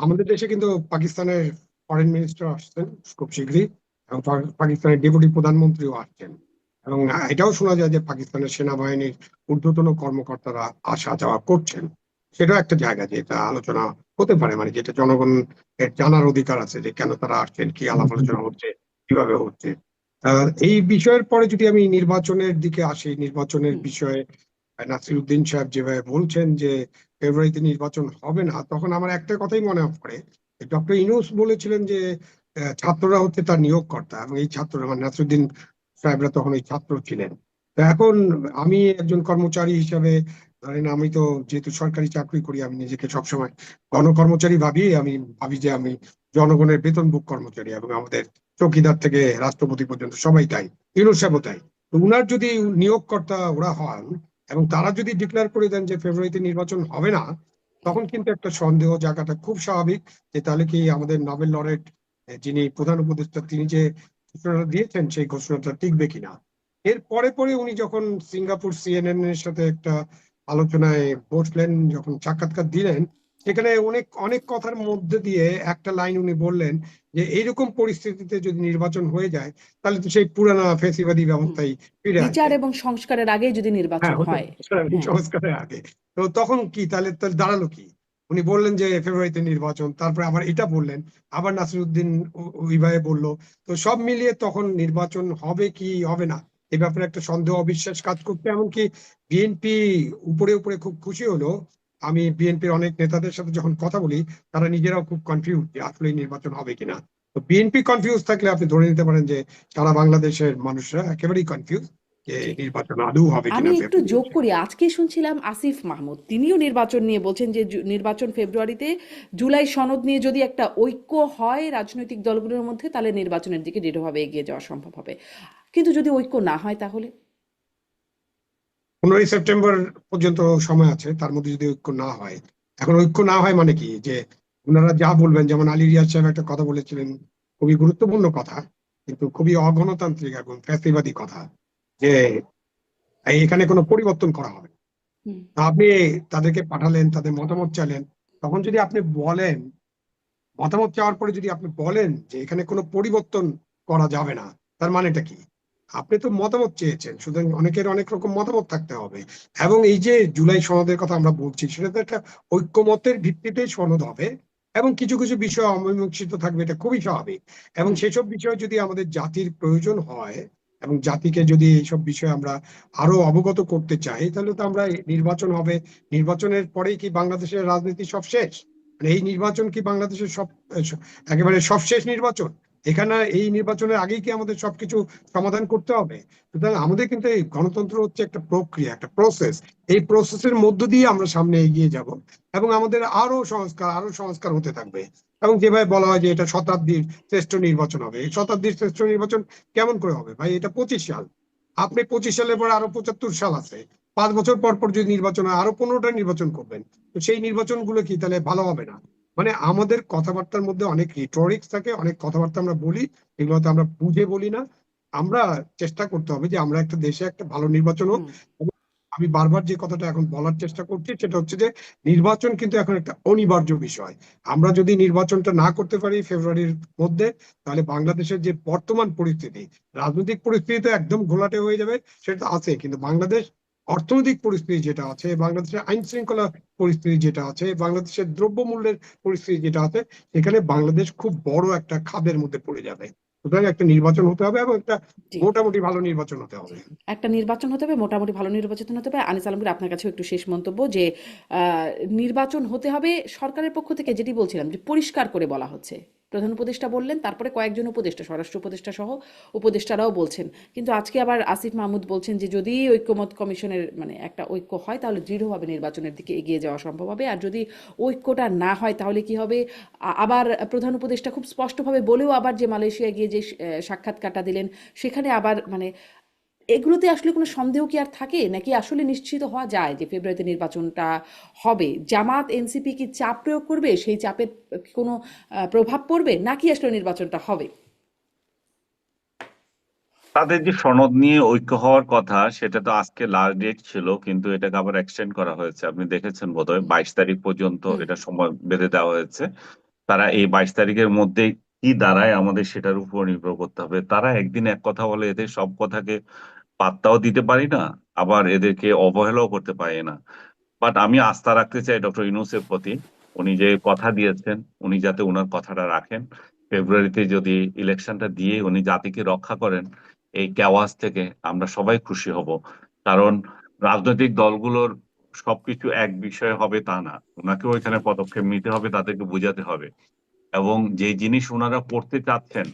আমাদের দেশে কিন্তু পাকিস্তানের ফরেন মিনিস্টার আসছেন খুব শীঘ্রই, এবং পাকিস্তানের ডেপুটি প্রধানমন্ত্রীও আসছেন। এবং এটাও শোনা যায় যে পাকিস্তানের সেনাবাহিনীর ঊর্ধ্বতন কর্মকর্তারা আসা যাওয়া করছেন। সেটাও একটা জায়গা যেটা আলোচনা হতে পারে, মানে যেটা জনগণ এর জানার অধিকার আছে যে কেন তারা আসছেন, কি আলাপ আলোচনা হচ্ছে, কিভাবে হচ্ছে। এই বিষয়ের পরে যদি আমি নির্বাচনের দিকে আসি, নির্বাচনের হুম, বিষয়ে নাসিরুদ্দিন সাহেব যেভাবে বলছেন যে ফেব্রুয়ারিতে নির্বাচন হবে না, তখন আমার একটা কথাই মনে পড়ে। ডক্টর ইউনূস বলেছিলেন যে ছাত্ররা হচ্ছে তার নিয়োগকর্তা, এবং এই ছাত্ররা মানে নাসিরুদ্দিন সাহেবরা তখন এই ছাত্র ছিলেন। তো এখন আমি একজন কর্মচারী হিসাবে, ধরেন আমি তো যেহেতু সরকারি চাকরি করি, আমি নিজেকে সবসময় গণকর্মচারী ভাবি। আমি ভাবি যে আমি জনগণের বেতনভোগ কর্মচারী, এবং আমাদের চৌকিদার থেকে রাষ্ট্রপতি পর্যন্ত সবাই তাই, ইউনূস সাহেবও তাই। তো উনার যদি নিয়োগকর্তা ওরা হন, এবং তারা যদি ডিক্লেয়ার করে দেন যে ফেব্রুয়ারিতে নির্বাচন হবে না, তখন কিন্তু একটা সন্দেহ জায়গাটা খুব স্বাভাবিক যে তাহলে কি আমাদের নোবেল লরেট যিনি প্রধান উপদেষ্টা, তিনি যে ঘোষণাটা দিয়েছেন সেই ঘোষণাটা টিকবে কিনা। এর পরে পরে উনি যখন সিঙ্গাপুর সিএনএন এর সাথে একটা আলোচনায় বসলেন, যখন সাক্ষাৎকার দিলেন, সেখানে অনেক অনেক কথার মধ্যে দিয়ে একটা লাইন উনি বললেন যে এইরকম পরিস্থিতিতে যদি নির্বাচন হয়ে যায়, তাহলে তো সেই পুরানা ফ্যাসিবাদী হুম। ব্যবস্থায় ফিরে বিচার আসবে। এবং সংস্কারের আগে যদি হ্যাঁ, নির্বাচন হতে হয়। পারে হ্যাঁ। সংস্কারের আগে। তো তখন কি তাহলে তাহলে দাঁড়ালো কি? উনি বললেন যে ফেব্রুয়ারিতে নির্বাচন, তারপরে আবার এটা বললেন, আবার নাসিরুদ্দিন ওইভাবে বললো। তো সব মিলিয়ে তখন নির্বাচন হবে কি হবে না এ ব্যাপারে একটা সন্দেহ অবিশ্বাস কাজ করতে, এমনকি বিএনপি উপরে উপরে খুব খুশি হলো। আমি বিএনপির অনেক নেতাদের সাথে যখন কথা বলি, তারা নিজেরাও খুব কনফিউজ যে আসলে নির্বাচন হবে কিনা। তো বিএনপি কনফিউজ থাকলে আপনি ধরে নিতে পারেন যে সারা বাংলাদেশের মানুষরা একেবারেই কনফিউজ যে জি। নির্বাচন আদৌ হবে আমি কিনা একটু যোগ ফেব্রুয়ারিতে। করি, আজকে শুনছিলাম আসিফ মাহমুদ তিনিও নির্বাচন নিয়ে বলছেন যে নির্বাচন ফেব্রুয়ারিতে, জুলাই সনদ নিয়ে যদি একটা ঐক্য হয় রাজনৈতিক দলগুলোর মধ্যে তাহলে নির্বাচনের দিকে দৃঢ়ভাবে এগিয়ে যাওয়া সম্ভব হবে, কিন্তু যদি ঐক্য না হয় তাহলে? 15ই সেপ্টেম্বর পর্যন্ত সময় আছে, তার মধ্যে যদি ঐক্য না হয়, এখন ঐক্য না হয় মানে কি, যে ওনারা যা বলবেন, যেমন আলী রিয়াজ সাহেব একটা কথা বলেছিলেন, খুবই গুরুত্বপূর্ণ কথা কিন্তু খুবই অগণতান্ত্রিক এবং ফ্যাসিবাদী কথা, যে এখানে কোনো পরিবর্তন করা হবে না। হুম। তা আপনি তাদেরকে পাঠালেন, তাদের মতামত চাইলেন, তখন যদি আপনি বলেন, মতামত চাওয়ার পরে যদি আপনি বলেন যে এখানে কোনো পরিবর্তন করা যাবে না, তার মানেটা কি? আপনি তো মতামত চেয়েছেন, সুতরাং অনেকের অনেক রকম মতামত থাকতে হবে। এবং এই যে জুলাই সনদের কথা আমরা বলছি, সেটা তো একটা ঐক্যমতের ভিত্তিতে সনদ হবে, এবং কিছু কিছু বিষয় অমীমাংসিত থাকবে, এটা খুবই স্বাভাবিক। এবং হুম। সেসব বিষয় যদি আমাদের জাতির প্রয়োজন হয় এবং জাতিকে যদি এইসব বিষয়ে আমরা আরো অবগত করতে চাই, তাহলে তো আমরা নির্বাচন হবে। নির্বাচনের পরেই কি বাংলাদেশের রাজনীতি সব শেষ? মানে এই নির্বাচন কি বাংলাদেশের একেবারে সবশেষ নির্বাচন? এখানে এই নির্বাচনের আগেই কি আমাদের সবকিছু সমাধান করতে হবে? সুতরাং আমাদের কিন্তু এই গণতন্ত্র হচ্ছে একটা প্রক্রিয়া, একটা প্রসেস। এই প্রসেসের মধ্য দিয়ে আমরা সামনে এগিয়ে যাব, এবং আমাদের আরো সংস্কার হতে থাকবে। এবং যেভাবে বলা হয় যে এটা শতাব্দীর শ্রেষ্ঠ নির্বাচন হবে, এই শতাব্দীর শ্রেষ্ঠ নির্বাচন কেমন করে হবে ভাই? এটা 25 সাল, আপনি 25 সালের পর আরো 75 সাল আছে, 5 বছর পর পর যদি নির্বাচন হয় আরো 15টা নির্বাচন করবেন, তো সেই নির্বাচনগুলো কি তাহলে ভালো হবে না? মানে আমাদের কথাবার্তার মধ্যে অনেক রিটোরিক্স থাকে, অনেক কথাবার্তা আমরা বলি, এগুলো তো আমরা বুঝে বলি না। আমরা চেষ্টা করতে হবে যে আমরা একটা দেশে একটা ভালো নির্বাচন হোক। হুম। এবং আমি বারবার যে কথাটা এখন বলার চেষ্টা করছি সেটা হচ্ছে যে নির্বাচন কিন্তু এখন একটা অনিবার্য বিষয়। আমরা যদি নির্বাচনটা না করতে পারি ফেব্রুয়ারির মধ্যে, তাহলে বাংলাদেশের যে বর্তমান পরিস্থিতি, রাজনৈতিক পরিস্থিতি তো একদম ঘোলাটে হয়ে যাবে, সেটা আছে, কিন্তু বাংলাদেশ অর্থনৈতিক পরিস্থিতি যেটা আছে, বাংলাদেশের আইন শৃঙ্খলা পরিস্থিতি যেটা আছে, বাংলাদেশের দ্রব্যমূল্যের পরিস্থিতি যেটা আছে, এখানে বাংলাদেশ খুব বড় একটা খাদের মধ্যে পড়ে যাবে। সুতরাং একটা নির্বাচন হতে হবে, এবং একটা জি। মোটামুটি ভালো নির্বাচন হতে জি। হবে। একটা নির্বাচন হতে হবে, মোটামুটি ভালো নির্বাচন হতে হবে। আনিস আলমগীর, আপনার কাছেও একটু শেষ মন্তব্য যে নির্বাচন হতে হবে, সরকারের পক্ষ থেকে যেটি বলছিলাম যে পরিষ্কার করে বলা হচ্ছে। প্রধান উপদেষ্টা বললেন, তারপরে কয়েকজন উপদেষ্টা, স্বরাষ্ট্র উপদেষ্টা সহ উপদেষ্টারাও বলছেন। কিন্তু আজকে আবার আসিফ মাহমুদ বলছেন যে যদি ঐক্যমত কমিশনের মানে একটা ঐক্য হয় তাহলে দৃঢ়ভাবে নির্বাচনের দিকে এগিয়ে যাওয়া সম্ভব হবে, আর যদি ঐক্যটা না হয় তাহলে কি হবে? আবার প্রধান উপদেষ্টা খুব স্পষ্টভাবে বলেও আবার যে মালয়েশিয়া গিয়ে যে সাক্ষাৎকারটা দিলেন, সেখানে আবার মানে এগুলোতে আসলে কোনো সন্দেহ কি আর থাকে, নাকি আসলে নিশ্চিত হওয়া যায় যে ফেব্রুয়ারিতে নির্বাচনটা হবে? জামাত এনসিপি কি চাপ প্রয়োগ করবে, সেই চাপের কি কোনো প্রভাব পড়বে, নাকি আসলে নির্বাচনটা হবে? তাদের যে সনদ নিয়ে ঐক্য হওয়ার কথা, সেটা তো আজকে লাস্ট ডেট ছিল, কিন্তু এটাকে আবার এক্সটেন্ড করা হয়েছে। আপনি দেখেছেন বোধহয় 22 তারিখ পর্যন্ত হুম। এটা সময় বেঁধে দেওয়া হয়েছে। তারা এই 22 তারিখের মধ্যে কি দাঁড়ায় আমাদের সেটার উপর নির্ভর করতে হবে। তারা একদিন এক কথা বলে, এদের সব কথাকে পাত্তাও দিতে পারি না, আবার এদেরকে অবহেলাও করতে পারি না। বাট আমি আস্থা রাখতে চাই ডক্টর ইউনূসের প্রতি। উনি যে কথা দিয়েছেন, উনি যাতে উনার কথাটা রাখেন। ফেব্রুয়ারিতে যদি ইলেকশনটা দিয়ে উনি জাতিকে রক্ষা করেন এই কেওয়াস থেকে, আমরা সবাই খুশি হব। কারণ রাজনৈতিক দলগুলোর সবকিছু এক বিষয়ে হবে তা না, ওনাকেও এখানে পদক্ষেপ নিতে হবে, তাদেরকে বোঝাতে হবে। এবং যে জিনিস ওনারা করতে চাচ্ছেন,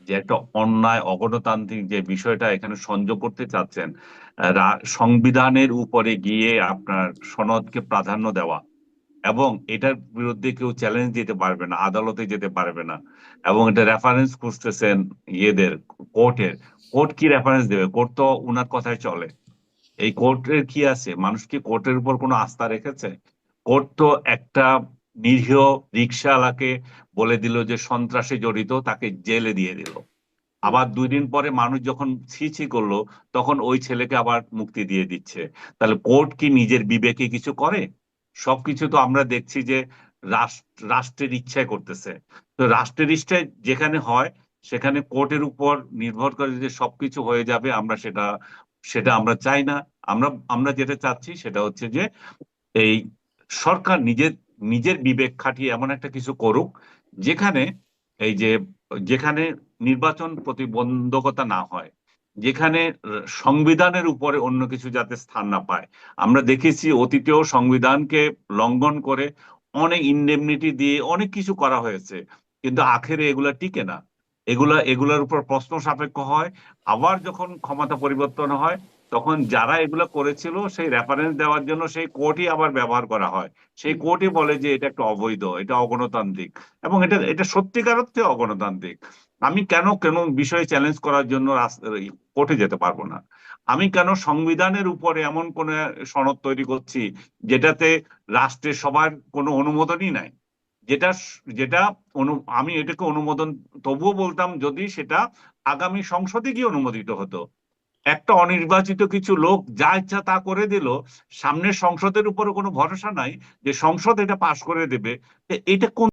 যে একটা অন্যায় অগণতান্ত্রিক যে বিষয়টা এখানে সংযোগ করতে চাচ্ছেন, সংবিধানের উপরে গিয়ে আপনার সনদকে প্রাধান্য দেওয়া, এবং এটার বিরুদ্ধে কেউ চ্যালেঞ্জ দিতে পারবে না, আদালতে যেতে পারবে না। এবং এটা রেফারেন্স খুঁজতেছেন ইয়েদের, কোর্টের। কোর্ট কি রেফারেন্স দেবে? কোর্ট তো উনার কথায় চলে। এই কোর্টের কি আছে? মানুষ কি কোর্টের উপর কোনো আস্থা রেখেছে? কোর্ট তো একটা নিরীহ রিকশাওয়ালাকে বলে দিল যে সন্ত্রাসে জড়িত, তাকে জেলে দিয়ে দিল। হুম। আবার 2 দিন পরে মানুষ যখন ছি ছি করলো, তখন ওই ছেলেকে আবার মুক্তি দিয়ে দিচ্ছে। তাহলে কোর্ট কি নিজের বিবেকে কিছু করে? সবকিছু তো আমরা দেখছি যে রাষ্ট্রের ইচ্ছায় করতেছে। তো রাষ্ট্রের ইচ্ছায় যেখানে হয়, সেখানে কোর্টের উপর নির্ভর করে যে সবকিছু হয়ে যাবে, আমরা সেটা সেটা আমরা চাই না। আমরা আমরা যেটা চাচ্ছি সেটা হচ্ছে যে এই সরকার নিজের নিজের বিবেক খাটিয়ে এমন একটা কিছু করুক, যেখানে এই যে যেখানে নির্বাচন প্রতিবন্ধকতা না হয়, যেখানে সংবিধানের উপরে অন্য কিছু যাতে স্থান না পায়। আমরা দেখেছি অতীতেও সংবিধানকে লঙ্ঘন করে অনেক ইনডেমনিটি দিয়ে অনেক কিছু করা হয়েছে। কিন্তু আখেরে এগুলা টিকে না, এগুলার উপর প্রশ্ন সাপেক্ষ হয়। আবার যখন ক্ষমতা পরিবর্তন হয় তখন যারা এগুলা করেছিল সেই রেফারেন্স দেওয়ার জন্য সেই কোর্টই আবার ব্যবহার করা হয়। সেই কোর্টই বলে যে এটা একটা অবৈধ, এটা অগণতান্ত্রিক, এবং এটা সত্যিকার অর্থে অগণতান্ত্রিক। আমি কেন কেন বিষয়ে চ্যালেঞ্জ করার জন্য কোর্টে যেতে পারবো না? আমি কেন সংবিধানের উপরে এমন কোন সনদ তৈরি করছি যেটাতে রাষ্ট্রের সবার কোনো অনুমোদনই নাই? যেটা যেটা আমি এটাকে অনুমোদন তবুও বলতাম যদি সেটা আগামী সংসদে গিয়ে অনুমোদিত হতো। একটা অনির্বাচিত কিছু লোক যা ইচ্ছা তা করে দিল, সামনের সংসদের উপরে কোনো ভরসা নাই যে সংসদ এটা পাশ করে দেবে। এটা কোন